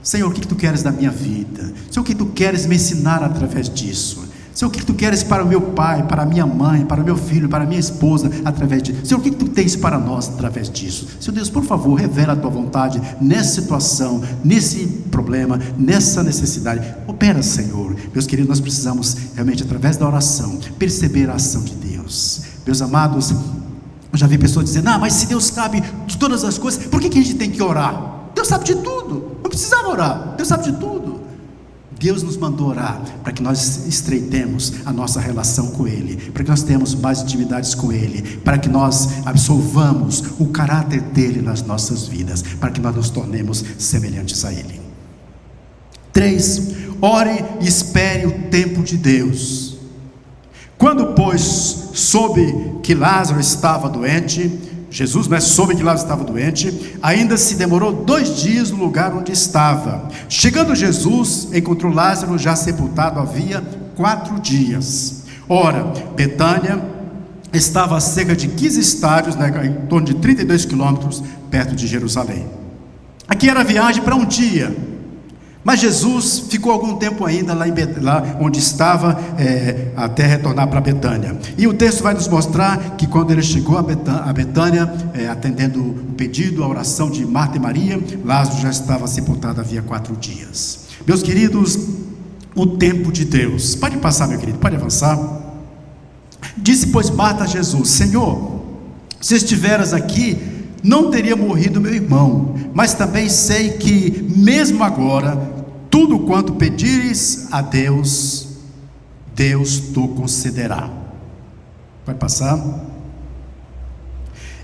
Senhor, o que tu queres da minha vida? Senhor, o que tu queres me ensinar através disso? Senhor, o que tu queres para o meu pai, para a minha mãe, para o meu filho, para a minha esposa, através disso? Senhor, o que tu tens para nós através disso? Senhor Deus, por favor, revela a tua vontade nessa situação, nesse problema, nessa necessidade. Opera, Senhor. Meus queridos, nós precisamos realmente, através da oração, perceber a ação de Deus. Meus amados, eu já vi pessoas dizendo: mas se Deus sabe de todas as coisas, por que a gente tem que orar? Deus sabe de tudo, não precisava orar, Deus sabe de tudo. Deus nos mandou orar para que nós estreitemos a nossa relação com Ele, para que nós tenhamos mais intimidades com Ele, para que nós absorvamos o caráter dEle nas nossas vidas, para que nós nos tornemos semelhantes a Ele. 3. Ore e espere o tempo de Deus. Quando, pois, soube que Lázaro estava doente, Jesus, soube que Lázaro estava doente, ainda se demorou 2 dias no lugar onde estava. Chegando Jesus, encontrou Lázaro já sepultado havia 4 dias. Ora, Betânia estava a cerca de 15 estádios, em torno de 32 quilômetros, perto de Jerusalém. Aqui era a viagem para um dia, mas Jesus ficou algum tempo ainda lá onde estava, até retornar para Betânia. E o texto vai nos mostrar que quando ele chegou a Betânia, atendendo o pedido, a oração de Marta e Maria, Lázaro já estava sepultado havia 4 dias. Meus queridos, o tempo de Deus. Pode passar, meu querido, pode avançar. Disse, pois, Marta a Jesus: Senhor, se estiveras aqui, não teria morrido meu irmão, mas também sei que mesmo agora, tudo quanto pedires a Deus, Deus tu concederá. Vai passar?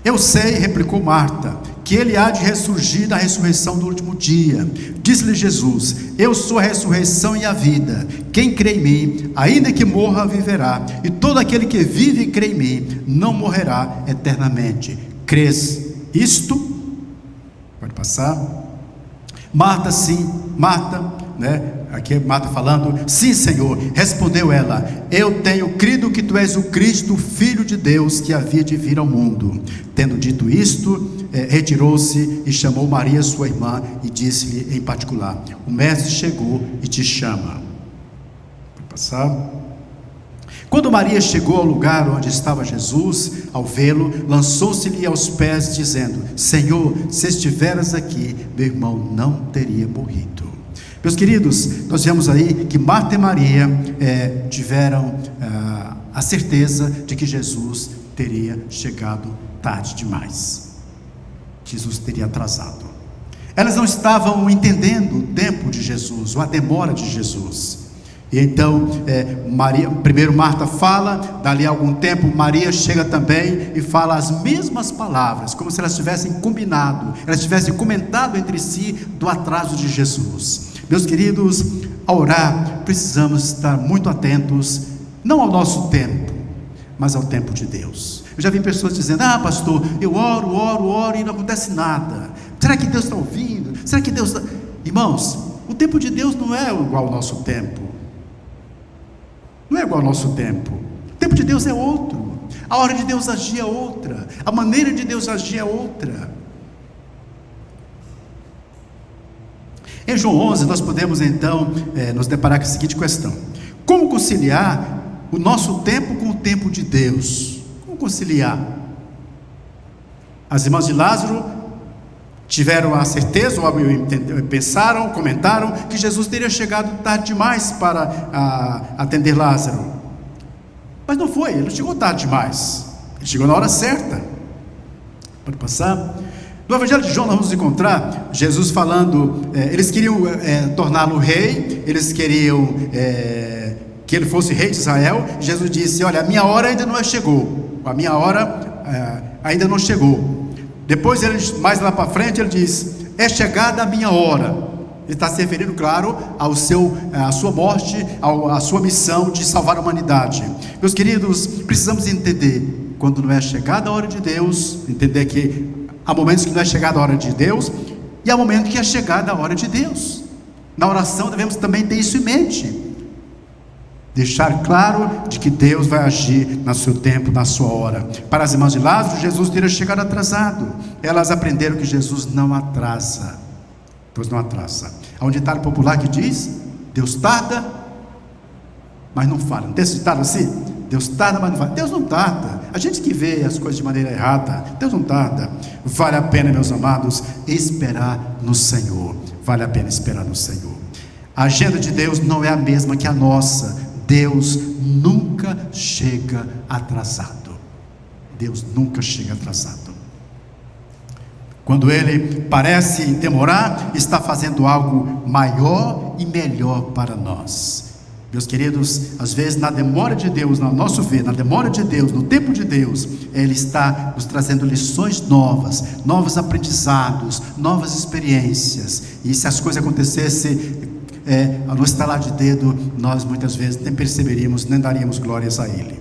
Eu sei, replicou Marta, que ele há de ressurgir da ressurreição do último dia. Disse-lhe Jesus: eu sou a ressurreição e a vida. Quem crê em mim, ainda que morra, viverá. E todo aquele que vive e crê em mim, não morrerá eternamente. Crês isto? Pode passar. Marta, sim, Marta, aqui é Marta falando: sim, Senhor. Respondeu ela: eu tenho crido que tu és o Cristo, o Filho de Deus, que havia de vir ao mundo. Tendo dito isto, retirou-se e chamou Maria, sua irmã, e disse-lhe em particular: o mestre chegou e te chama. Pode passar. Quando Maria chegou ao lugar onde estava Jesus, ao vê-lo, lançou-se-lhe aos pés, dizendo: Senhor, se estiveras aqui, meu irmão não teria morrido. Meus queridos, nós vemos aí que Marta e Maria tiveram a certeza de que Jesus teria chegado tarde demais. Jesus teria atrasado. Elas não estavam entendendo o tempo de Jesus, ou a demora de Jesus. E então, primeiro Marta fala, dali a algum tempo Maria chega também e fala as mesmas palavras, como se elas tivessem combinado, elas tivessem comentado entre si do atraso de Jesus. Meus queridos, ao orar, precisamos estar muito atentos, não ao nosso tempo, mas ao tempo de Deus. Eu já vi pessoas dizendo: pastor, eu oro e não acontece nada. Será que Deus está ouvindo? Será que Deus está... Irmãos, o tempo de Deus não é igual ao nosso tempo. Não é igual ao nosso tempo. O tempo de Deus é outro. A hora de Deus agir é outra. A maneira de Deus agir é outra. Em João 11, nós podemos então nos deparar com a seguinte questão: como conciliar o nosso tempo com o tempo de Deus? Como conciliar? As irmãs de Lázaro tiveram a certeza, ou pensaram, comentaram que Jesus teria chegado tarde demais para atender Lázaro. Mas não foi, ele não chegou tarde demais, ele chegou na hora certa. Pode passar. No Evangelho de João nós vamos encontrar Jesus falando, eles queriam torná-lo rei, eles queriam que ele fosse rei de Israel. Jesus disse: olha, a minha hora ainda não chegou, a minha hora ainda não chegou. Depois, mais lá para frente, ele diz: é chegada a minha hora. Ele está se referindo, claro, à sua morte, à sua missão de salvar a humanidade. Meus queridos, precisamos entender, quando não é chegada a hora de Deus, entender que há momentos que não é chegada a hora de Deus, e há momentos que é chegada a hora de Deus. Na oração devemos também ter isso em mente, deixar claro de que Deus vai agir no seu tempo, na sua hora. Para as irmãs de Lázaro, Jesus teria chegado atrasado. Elas aprenderam que Jesus não atrasa. Deus não atrasa. Há um ditado popular que diz: Deus tarda, mas não falha. Não tem esse ditado assim? Deus tarda, mas não falha. Deus não tarda. A gente que vê as coisas de maneira errada. Deus não tarda. Vale a pena, meus amados, esperar no Senhor. Vale a pena esperar no Senhor. A agenda de Deus não é a mesma que a nossa. Deus nunca chega atrasado. Deus nunca chega atrasado. Quando Ele parece demorar, está fazendo algo maior e melhor para nós. Meus queridos, às vezes na demora de Deus, no nosso ver, na demora de Deus, no tempo de Deus, Ele está nos trazendo lições novas, novos aprendizados, novas experiências. E se as coisas acontecessem no estalar de dedo, nós muitas vezes nem perceberíamos, nem daríamos glórias a Ele.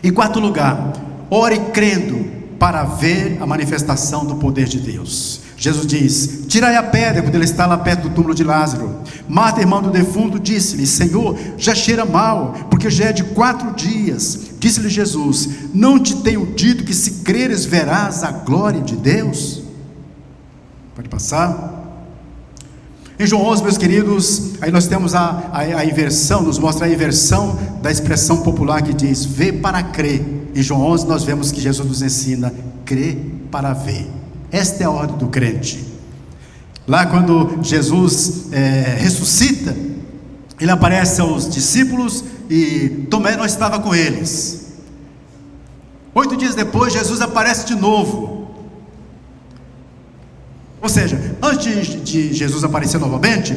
Em quarto lugar, ore crendo para ver a manifestação do poder de Deus. Jesus diz: tirai a pedra, quando ele está lá perto do túmulo de Lázaro. Marta, irmã do defunto, disse-lhe: Senhor, já cheira mal, porque já é de 4 dias. Disse-lhe Jesus: não te tenho dito que se creres verás a glória de Deus? Pode passar. Em João 11, meus queridos, aí nós temos a inversão, nos mostra a inversão da expressão popular que diz ver para crer. Em João 11 nós vemos que Jesus nos ensina crer para ver. Esta é a ordem do crente. Lá quando Jesus ressuscita, ele aparece aos discípulos e Tomé não estava com eles. 8 dias depois Jesus aparece de novo. Ou seja, antes de Jesus aparecer novamente,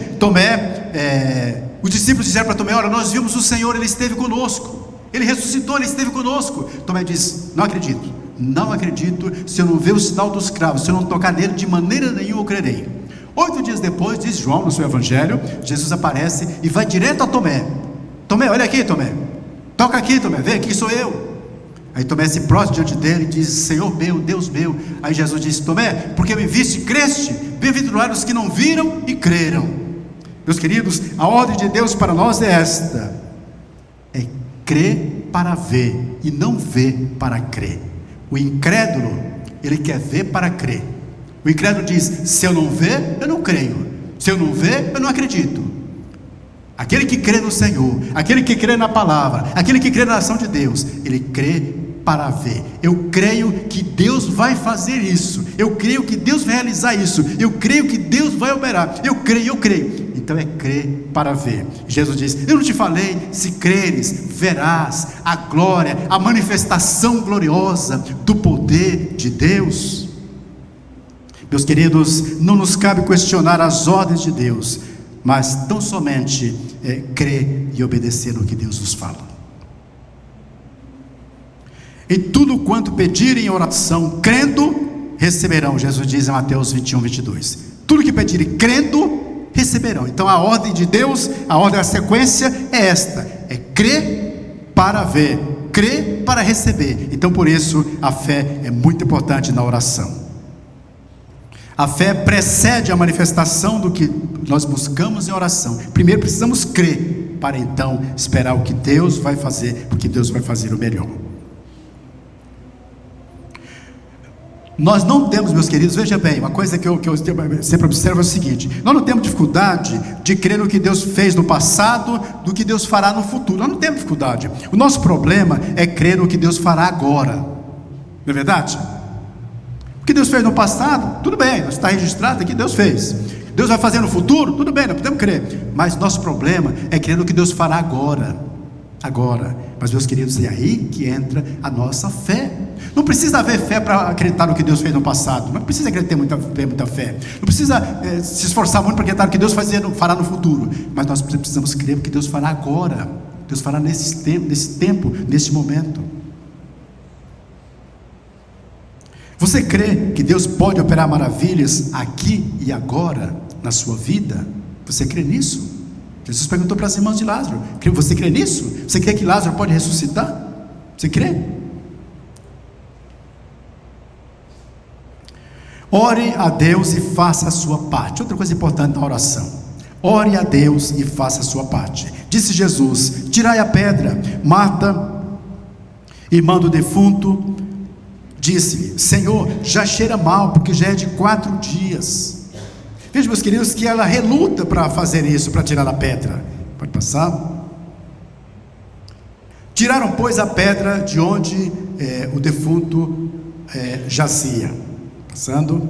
os discípulos disseram para Tomé: olha, nós vimos o Senhor, Ele esteve conosco, Ele ressuscitou, Ele esteve conosco. Tomé diz: não acredito, se eu não ver o sinal dos cravos, se eu não tocar nele, de maneira nenhuma eu crerei. 8 dias depois, diz João no seu evangelho, Jesus aparece e vai direto a Tomé: Tomé, olha aqui, Tomé, toca aqui, Tomé, vem aqui, sou eu. Aí Tomé se prostra diante dele e diz: Senhor meu, Deus meu. Aí Jesus disse: Tomé, porque me viste e creste? Bem-aventurados os que não viram e creram. Meus queridos, a ordem de Deus para nós é esta: é crer para ver e não ver para crer. O incrédulo, ele quer ver para crer. O incrédulo diz: se eu não ver, eu não creio. Se eu não ver, eu não acredito. Aquele que crê no Senhor, aquele que crê na palavra, aquele que crê na ação de Deus, ele crê para ver. Eu creio que Deus vai fazer isso, eu creio que Deus vai realizar isso, eu creio que Deus vai operar, eu creio. Então é crer para ver. Jesus diz: eu não te falei, se creres, verás a glória, a manifestação gloriosa do poder de Deus. Meus queridos, não nos cabe questionar as ordens de Deus, mas tão somente crer e obedecer no que Deus nos fala. E tudo quanto pedirem em oração, crendo, receberão. Jesus diz em Mateus 21, 22. Tudo que pedirem crendo, receberão. Então a ordem de Deus, a ordem, a sequência é esta: é crer para ver, crer para receber. Então por isso a fé é muito importante na oração. A fé precede a manifestação do que nós buscamos em oração. Primeiro precisamos crer, para então esperar o que Deus vai fazer, porque Deus vai fazer o melhor. Nós não temos, meus queridos, veja bem, uma coisa que eu sempre observo é o seguinte: nós não temos dificuldade de crer no que Deus fez no passado, do que Deus fará no futuro. Nós não temos dificuldade. O nosso problema é crer no que Deus fará agora. Não é verdade? O que Deus fez no passado, tudo bem, está registrado aqui, Deus fez. Deus vai fazer no futuro, tudo bem, nós podemos crer. Mas nosso problema é crer no que Deus fará agora. Mas meus queridos, é aí que entra a nossa fé. Não precisa haver fé para acreditar no que Deus fez no passado. Não precisa ter muita fé. Não precisa se esforçar muito para acreditar no que Deus fará no futuro. Mas nós precisamos crer no que Deus fará agora. Deus fará nesse tempo, nesse momento. Você crê que Deus pode operar maravilhas aqui e agora na sua vida? Você crê nisso? Jesus perguntou para as irmãs de Lázaro: você crê nisso? Você crê que Lázaro pode ressuscitar? Você crê? Ore a Deus e faça a sua parte. Outra coisa importante na oração: ore a Deus e faça a sua parte. Disse Jesus: tirai a pedra. Marta, irmã do defunto, disse-lhe: Senhor, já cheira mal, porque já é de 4 dias. Veja, meus queridos, que ela reluta para fazer isso, para tirar a pedra. Pode passar. Tiraram, pois, a pedra de onde o defunto jazia. Passando.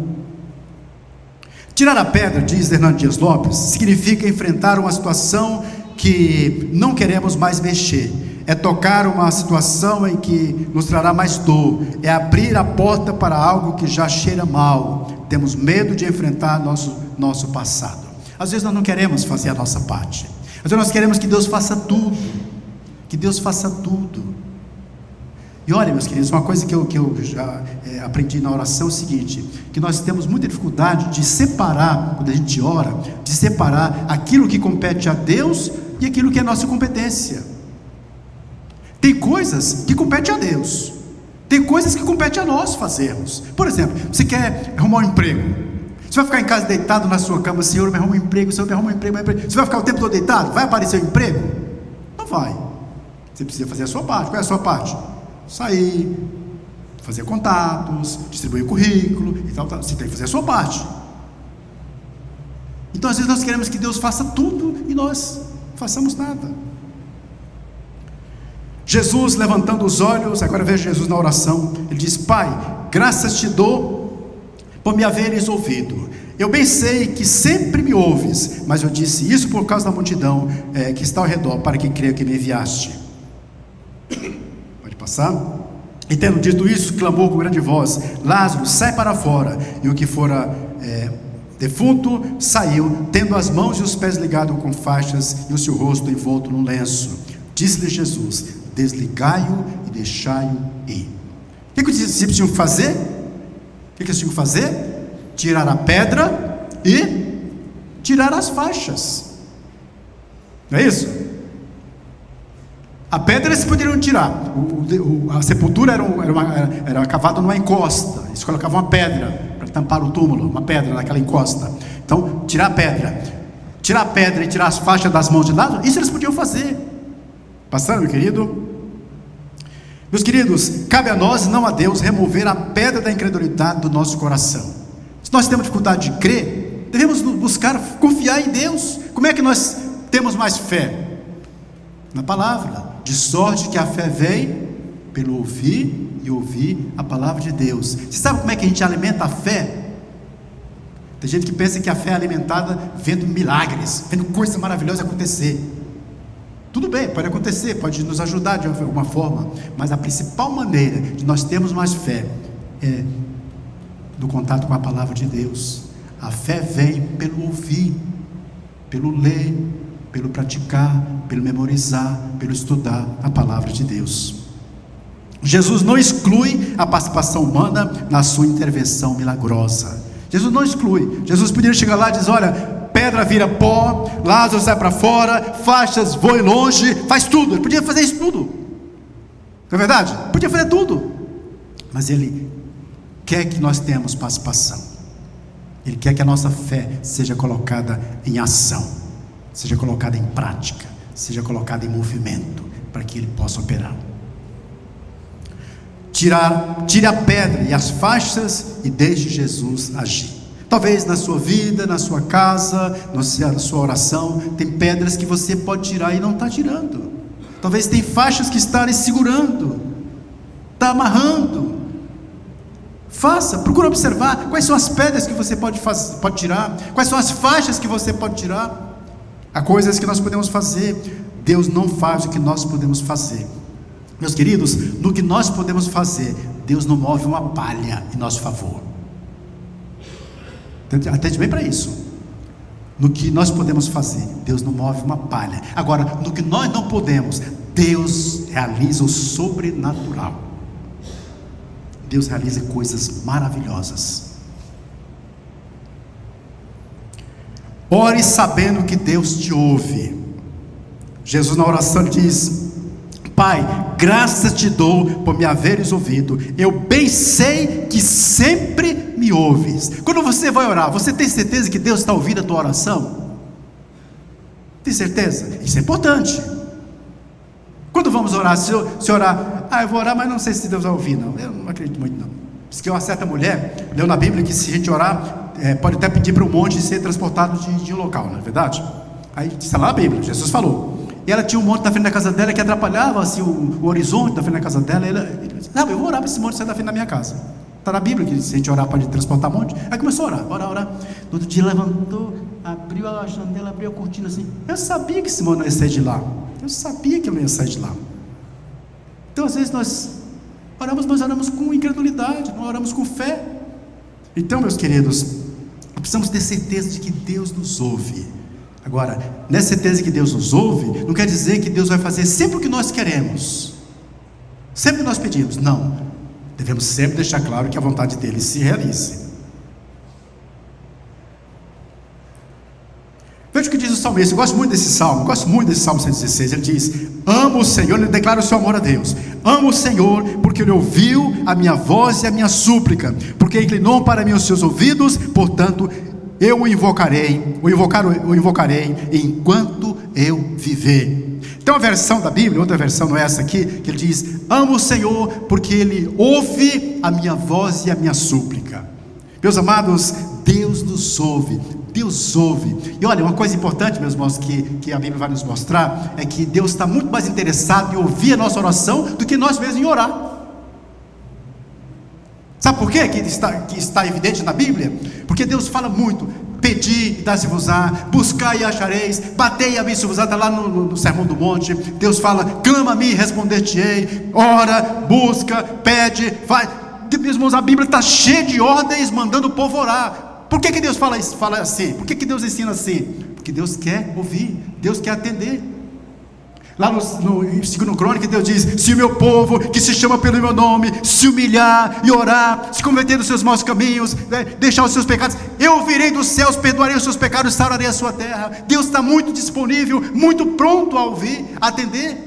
Tirar a pedra, diz Hernando Dias Lopes, significa enfrentar uma situação que não queremos mais mexer. É tocar uma situação em que nos trará mais dor. É abrir a porta para algo que já cheira mal. Temos medo de enfrentar nosso passado. Às vezes nós não queremos fazer a nossa parte. Às vezes nós queremos que Deus faça tudo. Que Deus faça tudo. E olha, meus queridos, uma coisa que eu já aprendi na oração é o seguinte: que nós temos muita dificuldade de separar, quando a gente ora, de separar aquilo que compete a Deus e aquilo que é nossa competência. Tem coisas que competem a Deus, tem coisas que competem a nós fazermos. Por exemplo, você quer arrumar um emprego, você vai ficar em casa deitado na sua cama: Senhor, me arruma um emprego, Senhor, me arruma um emprego. Você vai ficar o tempo todo deitado? Vai aparecer um emprego? Não vai. Você precisa fazer a sua parte. Qual é a sua parte? Sair, fazer contatos, distribuir currículo e tal. Você tem que fazer a sua parte. Então às vezes nós queremos que Deus faça tudo e nós não façamos nada. Jesus, levantando os olhos, agora veja Jesus na oração, ele diz: Pai, graças te dou por me haveres ouvido. Eu bem sei que sempre me ouves, mas eu disse isso por causa da multidão que está ao redor, para que creia que me enviaste. Pode passar. E tendo dito isso, clamou com grande voz: Lázaro, sai para fora. E o que fora defunto saiu, tendo as mãos e os pés ligados com faixas e o seu rosto envolto num lenço. Disse-lhe Jesus: desligai-o e deixai-o ir. O que os discípulos tinham que fazer? O que eles tinham que fazer? Tirar a pedra e tirar as faixas. Não é isso? A pedra eles poderiam tirar. A sepultura era cavada numa encosta. Eles colocavam uma pedra para tampar o túmulo, uma pedra naquela encosta. Então, tirar a pedra e tirar as faixas das mãos de Lázaro, isso eles podiam fazer. Passando, meu querido? Meus queridos, cabe a nós, não a Deus, remover a pedra da incredulidade do nosso coração. Se nós temos dificuldade de crer, devemos buscar confiar em Deus. Como é que nós temos mais fé? Na palavra. De sorte que a fé vem pelo ouvir e ouvir a palavra de Deus. Você sabe como é que a gente alimenta a fé? Tem gente que pensa que a fé é alimentada vendo milagres, vendo coisas maravilhosas acontecer. Tudo bem, pode acontecer, pode nos ajudar de alguma forma, mas a principal maneira de nós termos mais fé é do contato com a palavra de Deus. A fé vem pelo ouvir, pelo ler, pelo praticar, pelo memorizar, pelo estudar a palavra de Deus. Jesus não exclui a participação humana na sua intervenção milagrosa. Jesus não exclui. Jesus poderia chegar lá e dizer: olha, pedra vira pó, Lázaro sai para fora, faixas voam longe, faz tudo. Ele podia fazer isso tudo, não é verdade? Podia fazer tudo, mas Ele quer que nós tenhamos participação. Ele quer que a nossa fé seja colocada em ação, seja colocada em prática, seja colocada em movimento, para que Ele possa operar. Tire a pedra e as faixas e deixe Jesus agir. Talvez na sua vida, na sua casa, na sua oração, tem pedras que você pode tirar e não está tirando. Talvez tem faixas que estarem segurando, está amarrando. Faça, procura observar quais são as pedras que você pode tirar, quais são as faixas que você pode tirar. Há coisas que nós podemos fazer, Deus não faz o que nós podemos fazer. Meus queridos, no que nós podemos fazer, Deus não move uma palha em nosso favor. Atende bem para isso. No que nós podemos fazer, Deus não move uma palha. Agora, no que nós não podemos, Deus realiza o sobrenatural. Deus realiza coisas maravilhosas. Ore sabendo que Deus te ouve. Jesus na oração diz: Pai, graças te dou por me haveres ouvido. Eu bem sei que sempre me ouves. Quando você vai orar, você tem certeza que Deus está ouvindo a tua oração? Tem certeza? Isso é importante. Quando vamos orar, se orar, eu vou orar, mas não sei se Deus vai ouvir, não. Eu não acredito muito, não. Diz que uma certa mulher leu na Bíblia que se a gente orar, pode até pedir para um monte ser transportado de um local, não é verdade? Aí está lá na Bíblia, Jesus falou. E ela tinha um monte na frente da casa dela que atrapalhava assim, o horizonte da frente da casa dela. E ela disse: não, eu vou orar para esse monte sair da frente da minha casa. Está na Bíblia que se a gente orar pode transportar monte. Aí começou a orar. No outro dia levantou, abriu a janela, abriu a cortina assim. Eu sabia que esse monte não ia sair de lá. Eu sabia que ele não ia sair de lá. Então às vezes nós oramos com incredulidade, não oramos com fé. Então, meus queridos, precisamos ter certeza de que Deus nos ouve. Agora, nessa certeza que Deus nos ouve, não quer dizer que Deus vai fazer sempre o que nós queremos, sempre que nós pedimos. Não, devemos sempre deixar claro que a vontade dele se realize. Veja o que diz o salmista. Eu gosto muito desse salmo 116. Ele diz: amo o Senhor. Ele declara o seu amor a Deus. Amo o Senhor porque Ele ouviu a minha voz e a minha súplica, porque inclinou para mim os seus ouvidos. Portanto, eu o invocarei enquanto eu viver. Tem uma versão da Bíblia, outra versão não é essa aqui, que ele diz: amo o Senhor porque Ele ouve a minha voz e a minha súplica. Meus amados, Deus nos ouve. Deus ouve. E olha, uma coisa importante, meus irmãos, que a Bíblia vai nos mostrar, é que Deus está muito mais interessado em ouvir a nossa oração do que nós mesmos em orar. Sabe por quê que está evidente na Bíblia? Porque Deus fala muito: pedi e dá-se-vos-á, buscai e achareis, batei e abriste-vos-á. Está lá no Sermão do Monte. Deus fala: clama a mim e responder-te-ei, ora, busca, pede, faz. Meus irmãos, a Bíblia está cheia de ordens mandando o povo orar. Por que Deus fala assim? Por que Deus ensina assim? Porque Deus quer ouvir, Deus quer atender. Lá no 2 Crônicas, Deus diz: se o meu povo, que se chama pelo meu nome, se humilhar e orar, se converter dos seus maus caminhos, deixar os seus pecados, eu virei dos céus, perdoarei os seus pecados, sararei a sua terra. Deus está muito disponível, muito pronto a ouvir, a atender.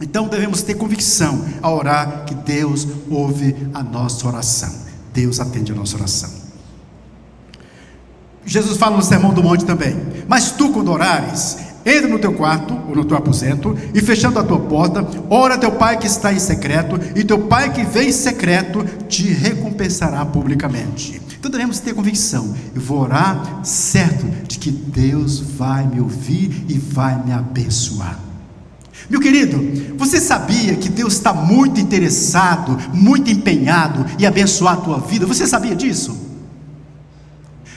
Então devemos ter convicção a orar, que Deus ouve a nossa oração, Deus atende a nossa oração. Jesus fala no Sermão do Monte também: mas tu, quando orares, entra no teu quarto, ou no teu aposento, e fechando a tua porta, ora a teu pai que está em secreto, e teu pai que vem em secreto te recompensará publicamente. Então devemos ter convicção: eu vou orar certo de que Deus vai me ouvir e vai me abençoar. Meu querido, você sabia que Deus está muito interessado, muito empenhado em abençoar a tua vida? Você sabia disso?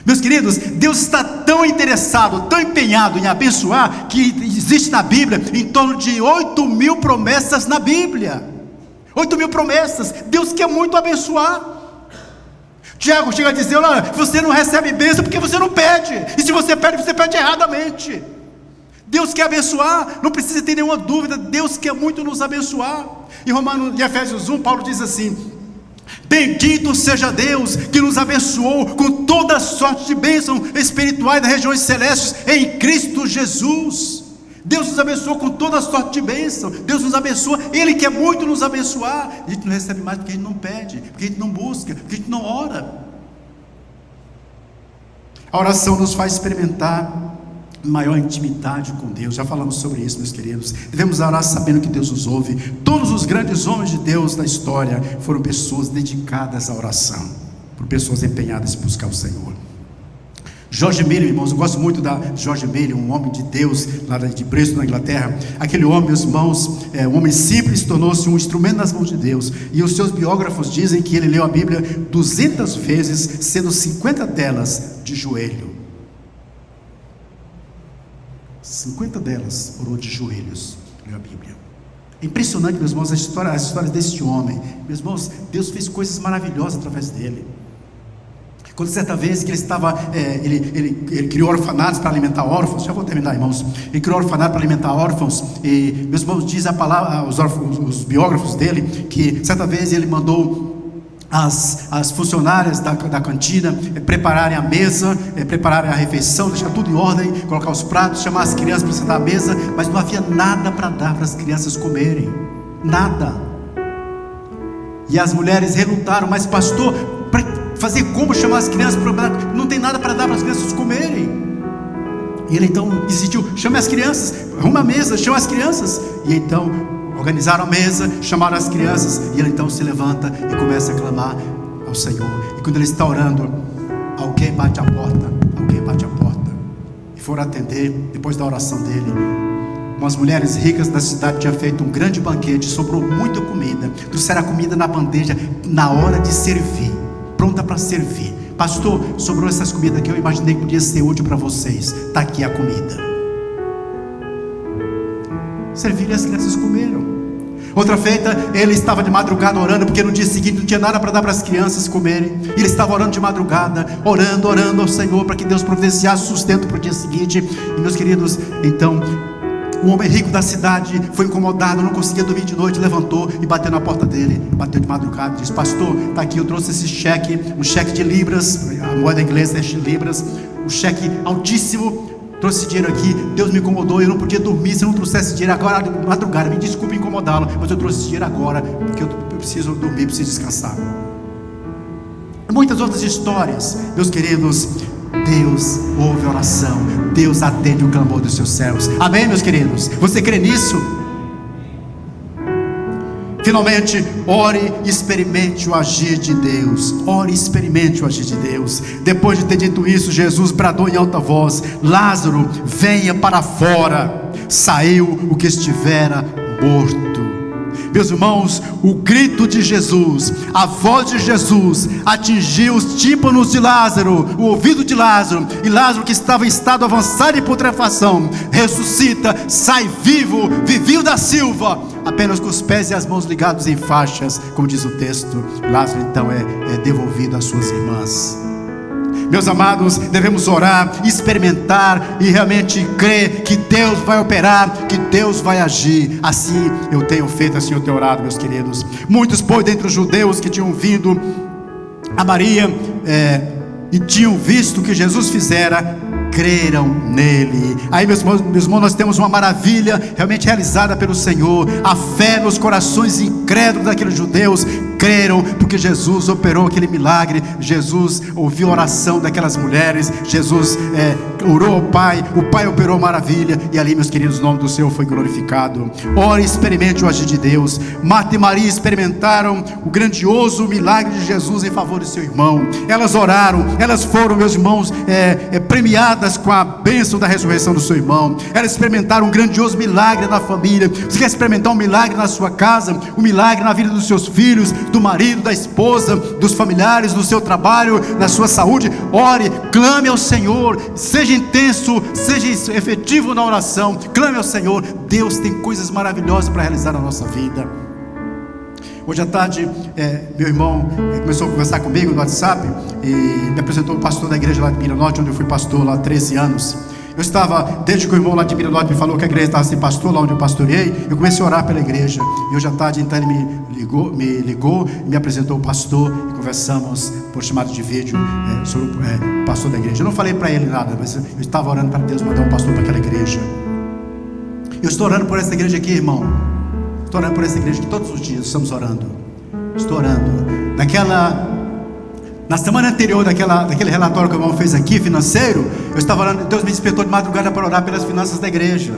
Meus queridos, Deus está tão interessado, tão empenhado em abençoar, que existe na Bíblia em torno de 8.000 promessas na Bíblia. 8.000 promessas. Deus quer muito abençoar. Tiago chega a dizer: olha, você não recebe bênção porque você não pede, e se você pede erradamente. Deus quer abençoar, não precisa ter nenhuma dúvida. Deus quer muito nos abençoar. Em Efésios 1, Paulo diz assim: Bendito seja Deus que nos abençoou com toda sorte de bênção espirituais das regiões celestes em Cristo Jesus. Deus nos abençoou com toda sorte de bênção. Deus nos abençoa, Ele quer muito nos abençoar. A gente não recebe mais porque a gente não pede, porque a gente não busca, porque a gente não ora. A oração nos faz experimentar maior intimidade com Deus. Já falamos sobre isso, meus queridos. Devemos orar sabendo que Deus nos ouve. Todos os grandes homens de Deus da história foram pessoas dedicadas à oração, por pessoas empenhadas em buscar o Senhor. George Miller, irmãos, eu gosto muito da George Miller, um homem de Deus lá de Bristol, na Inglaterra. Aquele homem, meus irmãos, um homem simples, tornou-se um instrumento nas mãos de Deus. E os seus biógrafos dizem que ele leu a Bíblia 200 vezes, sendo 50 delas de joelho. 50 delas orou de joelhos, leu a Bíblia. É impressionante, meus irmãos, as histórias desse homem. Meus irmãos, Deus fez coisas maravilhosas através dele. Quando certa vez que ele estava, ele criou orfanatos para alimentar órfãos. Já vou terminar, irmãos. Ele criou orfanatos para alimentar órfãos. E meus irmãos, diz a palavra, os biógrafos dele, que certa vez ele mandou as funcionárias da cantina prepararem a mesa, prepararem a refeição, deixar tudo em ordem, colocar os pratos, chamar as crianças para sentar à mesa, mas não havia nada para dar para as crianças comerem, nada. E as mulheres relutaram: mas pastor, para fazer como chamar as crianças? Não tem nada para dar para as crianças comerem. E ele então insistiu: chame as crianças, arruma a mesa, chama as crianças. E então organizaram a mesa, chamaram as crianças, e ele então se levanta e começa a clamar ao Senhor. E quando ele está orando, alguém bate a porta, e foram atender. Depois da oração dele, umas mulheres ricas da cidade tinham feito um grande banquete, sobrou muita comida, trouxeram a comida na bandeja, na hora de servir, pronta para servir. Pastor, sobrou essas comidas que eu imaginei que podia ser útil para vocês, está aqui a comida. Serviram e as crianças comeram. Outra feita, ele estava de madrugada orando, porque no dia seguinte não tinha nada para dar para as crianças comerem. Ele estava orando de madrugada, orando ao Senhor, para que Deus providenciasse sustento para o dia seguinte. E meus queridos, então o homem rico da cidade foi incomodado, não conseguia dormir de noite, levantou e bateu na porta dele, bateu de madrugada e disse: pastor, está aqui, eu trouxe esse cheque, um cheque de libras, a moeda inglesa é libras, um cheque altíssimo. Trouxe esse dinheiro aqui, Deus me incomodou, eu não podia dormir se eu não trouxesse dinheiro agora de madrugada. Me desculpe incomodá-lo, mas eu trouxe esse dinheiro agora, porque eu preciso dormir, preciso descansar. Muitas outras histórias, meus queridos. Deus ouve a oração, Deus atende o clamor dos seus servos. Amém, meus queridos? Você crê nisso? Finalmente, ore e experimente o agir de Deus. Ore e experimente o agir de Deus. Depois de ter dito isso, Jesus bradou em alta voz: Lázaro, venha para fora. Saiu o que estivera morto. Meus irmãos, o grito de Jesus, a voz de Jesus atingiu os tímpanos de Lázaro, o ouvido de Lázaro, e Lázaro, que estava em estado avançado de putrefação, ressuscita, sai vivo, vivinho da Silva, apenas com os pés e as mãos ligados em faixas, como diz o texto. Lázaro então é devolvido às suas irmãs. Meus amados, devemos orar, experimentar e realmente crer que Deus vai operar, que Deus vai agir. Assim eu tenho feito, assim eu tenho orado, meus queridos. Muitos, pois, dentre os judeus que tinham vindo a Maria e tinham visto o que Jesus fizera, creram nele. Aí, meus irmãos, nós temos uma maravilha realmente realizada pelo Senhor. A fé nos corações incrédulos daqueles judeus creram, porque Jesus operou aquele milagre. Jesus ouviu a oração daquelas mulheres. Jesus orou ao Pai, o Pai operou maravilha, e ali, meus queridos, o nome do Senhor foi glorificado. Ore e experimente o agir de Deus. Marta e Maria experimentaram o grandioso milagre de Jesus em favor de seu irmão. Elas oraram, elas foram, meus irmãos, premiadas com a bênção da ressurreição do seu irmão. Elas experimentaram um grandioso milagre na família. Você quer experimentar um milagre na sua casa, um milagre na vida dos seus filhos, do marido, da esposa, dos familiares, do seu trabalho, na sua saúde? Ore, clame ao Senhor, seja intenso, seja efetivo na oração, clame ao Senhor. Deus tem coisas maravilhosas para realizar na nossa vida. Hoje à tarde, meu irmão começou a conversar comigo no WhatsApp e me apresentou o pastor da igreja lá de Miranorte, onde eu fui pastor lá há 13 anos. Eu estava, desde que o irmão lá de Pirilote me falou que a igreja estava sem pastor, lá onde eu pastoreei, eu comecei a orar pela igreja. E hoje à tarde, então, ele me ligou, me apresentou o pastor e conversamos por chamada de vídeo sobre o pastor da igreja. Eu não falei para ele nada, mas eu estava orando para Deus mandar um pastor para aquela igreja. Eu estou orando por essa igreja aqui, irmão. Estou orando por essa igreja aqui todos os dias, estamos orando. Estou orando. Na semana anterior daquele relatório que o irmão fez aqui, financeiro, eu estava orando, Deus me despertou de madrugada para orar pelas finanças da igreja.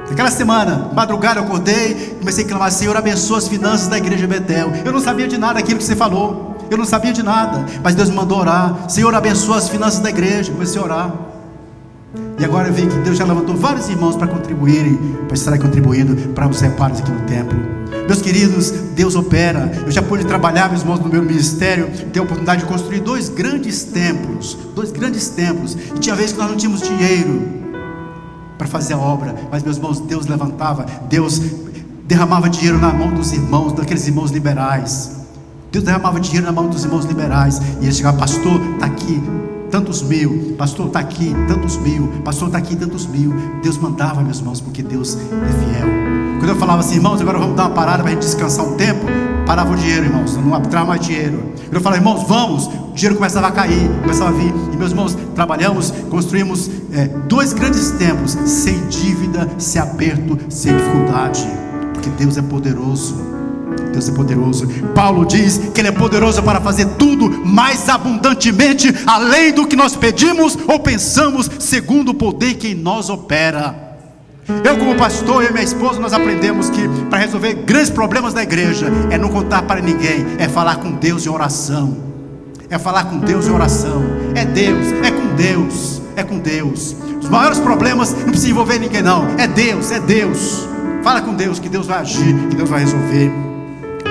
Naquela semana, de madrugada eu acordei, comecei a clamar: Senhor, abençoa as finanças da igreja Betel. Eu não sabia de nada daquilo que você falou, eu não sabia de nada, mas Deus me mandou orar: Senhor, abençoa as finanças da igreja. Comecei a orar. E agora eu vi que Deus já levantou vários irmãos para contribuírem, para estarem contribuindo para os reparos aqui no templo. Meus queridos, Deus opera. Eu já pude trabalhar, meus irmãos, no meu ministério, ter a oportunidade de construir dois grandes templos. E tinha vezes que nós não tínhamos dinheiro para fazer a obra, mas, meus irmãos, Deus levantava, Deus derramava dinheiro na mão dos irmãos, daqueles irmãos liberais. Deus derramava dinheiro na mão dos irmãos liberais, e eles chegavam: pastor, está aqui tantos mil, pastor, está aqui tantos mil, pastor, está aqui tantos mil. Deus mandava, meus irmãos, porque Deus é fiel. Quando eu falava assim: irmãos, agora vamos dar uma parada para a gente descansar um tempo, parava o dinheiro, irmãos, não entrava mais dinheiro. Quando eu falava: irmãos, vamos, o dinheiro começava a cair, começava a vir. E, meus irmãos, trabalhamos, construímos dois grandes templos, sem dívida, sem aperto, sem dificuldade, porque Deus é poderoso. Deus é poderoso. Paulo diz que Ele é poderoso para fazer tudo mais abundantemente, além do que nós pedimos ou pensamos, segundo o poder que em nós opera. Eu, como pastor, eu e minha esposa, nós aprendemos que para resolver grandes problemas da igreja é não contar para ninguém, é falar com Deus em oração. É falar com Deus em oração. É Deus, é com Deus, é com Deus. Os maiores problemas não precisa envolver ninguém, não. É Deus, é Deus. Fala com Deus, que Deus vai agir, que Deus vai resolver.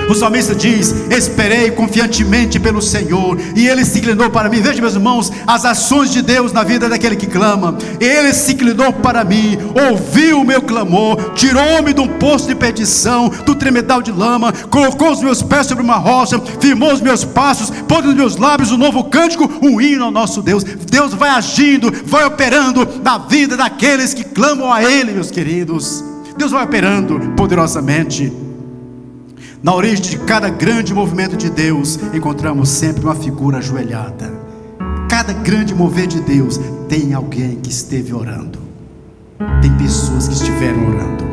O salmista diz: esperei confiantemente pelo Senhor, e Ele se inclinou para mim. Veja, meus irmãos, as ações de Deus na vida daquele que clama. Ele se inclinou para mim, ouviu o meu clamor, tirou-me de um poço de perdição, do tremedal de lama, colocou os meus pés sobre uma rocha, firmou os meus passos, pôs nos meus lábios um novo cântico, um hino ao nosso Deus. Deus vai agindo, vai operando na vida daqueles que clamam a Ele, meus queridos. Deus vai operando poderosamente. Na origem de cada grande movimento de Deus, encontramos sempre uma figura ajoelhada. Cada grande mover de Deus tem alguém que esteve orando. Tem pessoas que estiveram orando.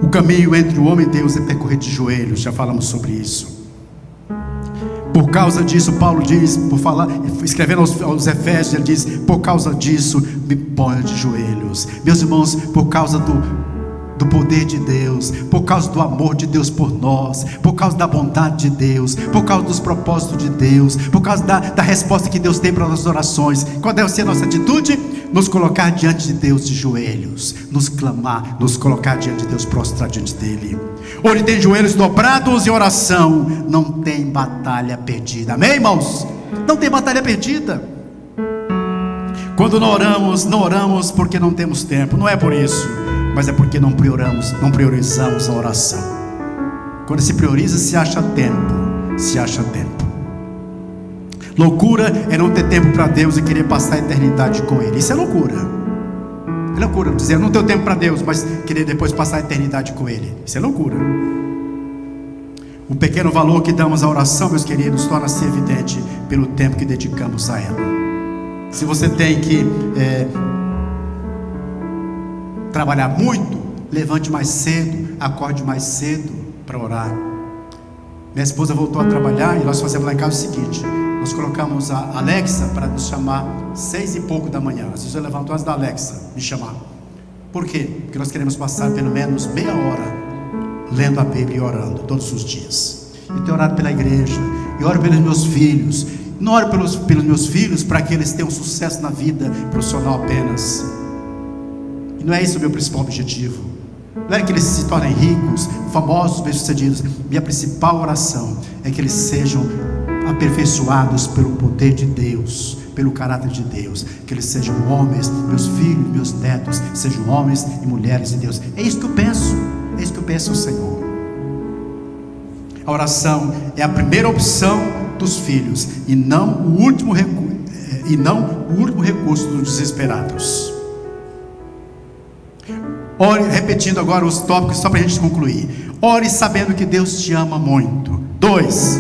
O caminho entre o homem e Deus é percorrer de joelhos, já falamos sobre isso. Por causa disso, Paulo diz, escrevendo aos Efésios, ele diz: por causa disso, me ponho de joelhos. Meus irmãos, por causa do poder de Deus, por causa do amor de Deus por nós, por causa da bondade de Deus, por causa dos propósitos de Deus, por causa da resposta que Deus tem para as nossas orações. Qual deve ser a nossa atitude? Nos colocar diante de Deus de joelhos, nos clamar, nos colocar diante de Deus, prostrar diante dele. Onde tem joelhos dobrados em oração, não tem batalha perdida. Amém, irmãos? Não tem batalha perdida. Quando não oramos porque não temos tempo. Não é por isso, mas é porque não priorizamos a oração. Quando se prioriza, se acha tempo. Loucura é não ter tempo para Deus e querer passar a eternidade com Ele. Isso é loucura. É loucura dizer: eu não tenho tempo para Deus, mas querer depois passar a eternidade com Ele. Isso é loucura. O pequeno valor que damos à oração, meus queridos, torna-se evidente pelo tempo que dedicamos a ela. Se você tem que trabalhar muito, levante mais cedo, acorde mais cedo para orar. Minha esposa voltou a trabalhar e nós fazemos lá em casa o seguinte: nós colocamos a Alexa para nos chamar 6 e pouco da manhã. Às vezes eu levanto antes da Alexa me chamar. Por quê? Porque nós queremos passar pelo menos meia hora lendo a Bíblia e orando todos os dias. Eu tenho orado pela igreja, eu oro pelos meus filhos. Não oro pelos meus filhos para que eles tenham sucesso na vida profissional apenas. E não é esse o meu principal objetivo. Não é que eles se tornem ricos, famosos, bem-sucedidos. Minha principal oração é que eles sejam aperfeiçoados pelo poder de Deus, pelo caráter de Deus. Que eles sejam homens, meus filhos, meus netos sejam homens e mulheres de Deus. É isso que eu penso. É isso que eu penso ao Senhor. A oração é a primeira opção dos filhos e não o último e não o último recurso dos desesperados. Ore, repetindo agora os tópicos, só para a gente concluir. Ore sabendo que Deus te ama muito. 2.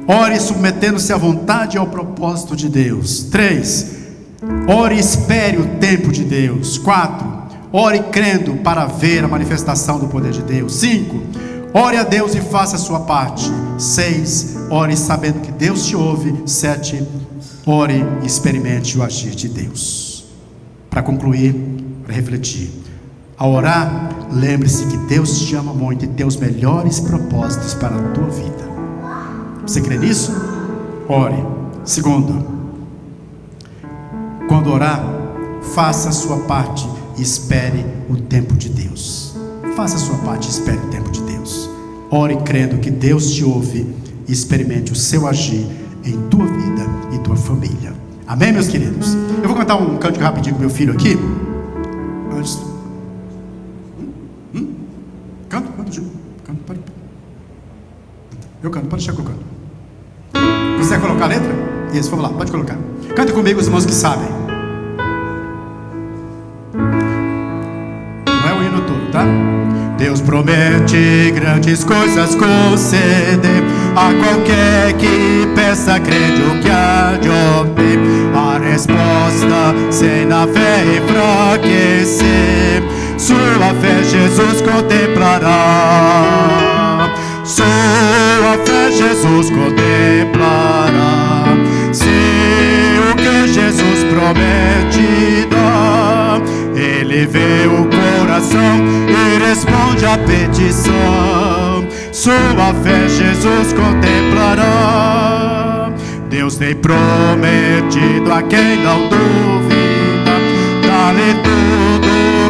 Ore submetendo-se à vontade e ao propósito de Deus. 3. Ore e espere o tempo de Deus. 4. Ore crendo para ver a manifestação do poder de Deus. 5. Ore a Deus e faça a sua parte. 6. Ore sabendo que Deus te ouve. 7. Ore e experimente o agir de Deus. Para concluir, para refletir, ao orar, lembre-se que Deus te ama muito e tem os melhores propósitos para a tua vida. Você crê nisso? Ore. Segundo, quando orar, faça a sua parte e espere o tempo de Deus. Faça a sua parte e espere o tempo de Deus. Ore crendo que Deus te ouve e experimente o seu agir em tua vida e tua família. Amém, meus queridos? Eu vou cantar um cântico rapidinho com meu filho aqui. Canto. Eu canto, pode deixar que eu canto. Você quer colocar a letra? Isso, vamos lá, pode colocar. Canta comigo os irmãos que sabem. Não é o hino todo, tá? Deus promete grandes coisas conceder a qualquer que peça, crede o que há de obter. A resposta sem na fé enfraquecer, sua fé Jesus contemplará. Sua fé Jesus contemplará. Se o que Jesus promete dá, Ele vê o coração e responde à petição. Sua fé Jesus contemplará. Deus tem prometido a quem não duvida, dá-lhe tudo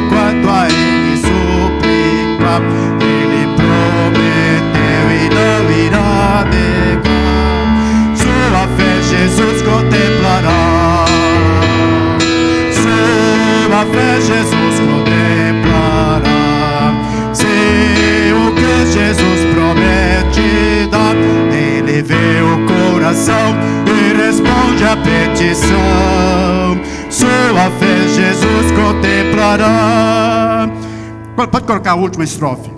quanto a Ele suplica. Ele prometeu e não irá negar. Sua fé Jesus contemplará. Sua fé Jesus contemplará. Se o que Jesus promete dá, Ele vê o coração e responde à petição. Sua fé Jesus contemplará. Pode colocar a última estrofe.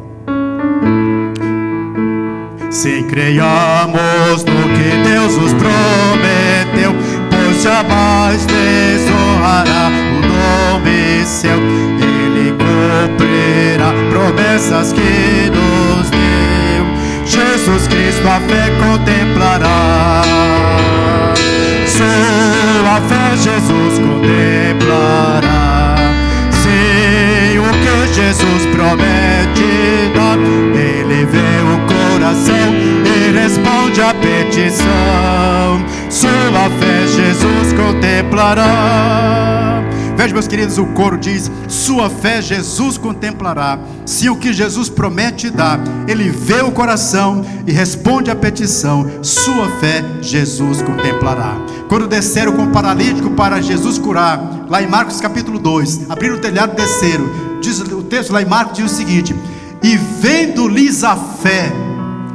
Se creiamos no que Deus nos prometeu, pois jamais desonrará o nome seu. Ele cumprirá promessas que nos deu. Jesus Cristo a fé contemplará. Sua fé Jesus contemplará. Se o que Jesus promete dá, Ele vê o coração e responde à petição. Sua fé Jesus contemplará. Veja, meus queridos, o coro diz: sua fé Jesus contemplará. Se o que Jesus promete dá, Ele vê o coração e responde à petição. Sua fé Jesus contemplará. Quando desceram com o paralítico para Jesus curar, lá em Marcos capítulo 2, abriram o telhado e desceram, diz o texto lá em Marcos, diz o seguinte: e vendo-lhes a fé,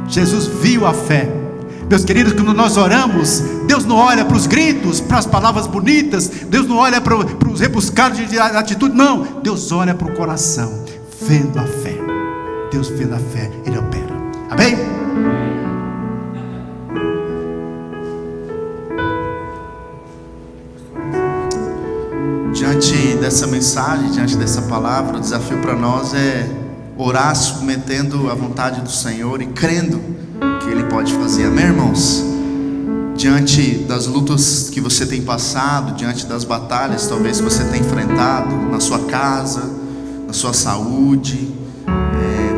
Jesus viu a fé. Meus queridos, quando nós oramos, Deus não olha para os gritos, para as palavras bonitas, Deus não olha para os rebuscados de atitude, não. Deus olha para o coração, vendo a fé. Deus vendo a fé, Ele opera. Amém? Diante dessa mensagem, diante dessa palavra, o desafio para nós é orar submetendo à vontade do Senhor e crendo que Ele pode fazer. Amém, irmãos? Diante das lutas que você tem passado, diante das batalhas talvez que você tem enfrentado na sua casa, na sua saúde,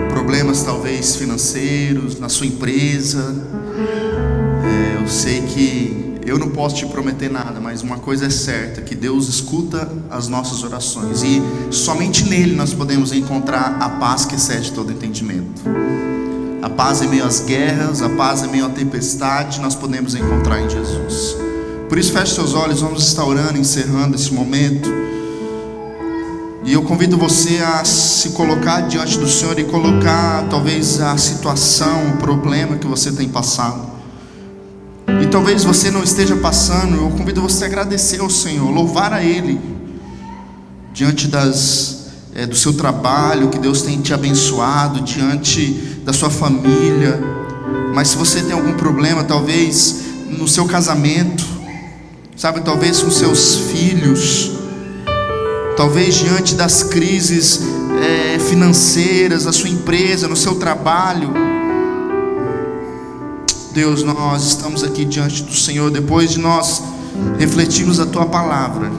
problemas talvez financeiros, na sua empresa, eu sei que eu não posso te prometer nada, mas uma coisa é certa, que Deus escuta as nossas orações e somente nele nós podemos encontrar a paz que excede todo entendimento. A paz em meio às guerras, a paz em meio à tempestade, nós podemos encontrar em Jesus. Por isso, feche seus olhos, vamos estar orando, encerrando esse momento. E eu convido você a se colocar diante do Senhor e colocar talvez a situação, o problema que você tem passado. E talvez você não esteja passando, eu convido você a agradecer ao Senhor, louvar a Ele, diante do seu trabalho, que Deus tem te abençoado, diante da sua família. Mas se você tem algum problema, talvez no seu casamento, sabe, talvez com seus filhos, talvez diante das crises financeiras, da sua empresa, no seu trabalho, Deus, nós estamos aqui diante do Senhor, depois de nós refletirmos a Tua palavra,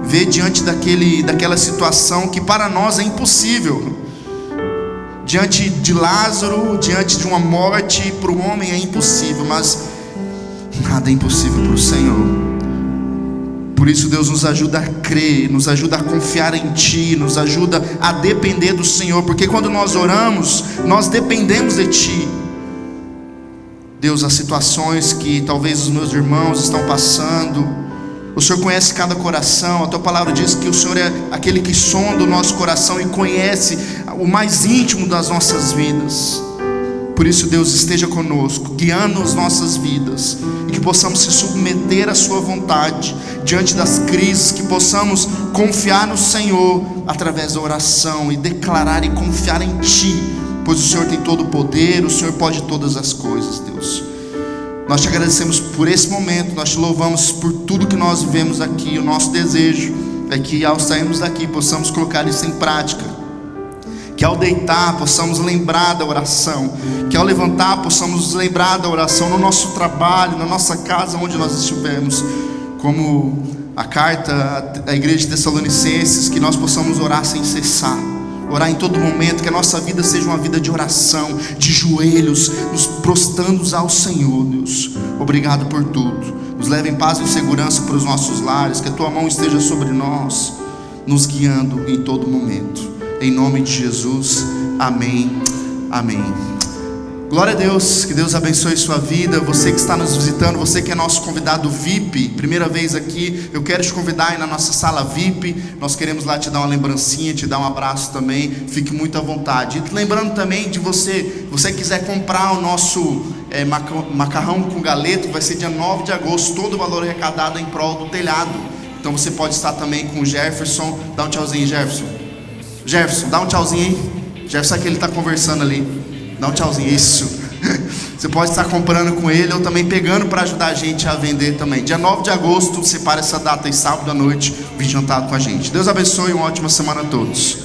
ver diante daquela situação que para nós é impossível, diante de Lázaro, diante de uma morte, para o homem é impossível, mas nada é impossível para o Senhor. Por isso, Deus, nos ajuda a crer, nos ajuda a confiar em Ti, nos ajuda a depender do Senhor, porque quando nós oramos, nós dependemos de Ti. Deus, as situações que talvez os meus irmãos estão passando, o Senhor conhece cada coração. A Tua palavra diz que o Senhor é aquele que sonda o nosso coração e conhece o mais íntimo das nossas vidas. Por isso, Deus, esteja conosco, guiando as nossas vidas, e que possamos se submeter à Sua vontade diante das crises, que possamos confiar no Senhor através da oração e declarar e confiar em Ti, pois o Senhor tem todo o poder, o Senhor pode todas as coisas. Deus, nós Te agradecemos por esse momento, nós Te louvamos por tudo que nós vivemos aqui. O nosso desejo é que ao sairmos daqui possamos colocar isso em prática, que ao deitar possamos lembrar da oração, que ao levantar possamos nos lembrar da oração no nosso trabalho, na nossa casa, onde nós estivermos, como a carta à igreja de Tessalonicenses, que nós possamos orar sem cessar, orar em todo momento, que a nossa vida seja uma vida de oração, de joelhos, nos prostrando ao Senhor. Deus, obrigado por tudo. Nos leve em paz e segurança para os nossos lares, que a Tua mão esteja sobre nós, nos guiando em todo momento. Em nome de Jesus, amém, amém. Glória a Deus, que Deus abençoe sua vida. Você que está nos visitando, você que é nosso convidado VIP, primeira vez aqui, eu quero te convidar aí na nossa sala VIP. Nós queremos lá te dar uma lembrancinha, te dar um abraço também. Fique muito à vontade. E lembrando também de você quiser comprar o nosso macarrão com galeto, vai ser dia 9 de agosto, todo o valor arrecadado em prol do telhado. Então você pode estar também com o Jefferson. Dá um tchauzinho, Jefferson. Jefferson, dá um tchauzinho aí. Jefferson, aqui ele está conversando ali. Dá um tchauzinho, isso. Você pode estar comprando com ele ou também pegando para ajudar a gente a vender também. Dia 9 de agosto, separa essa data aí, sábado à noite, vem jantar com a gente. Deus abençoe e uma ótima semana a todos.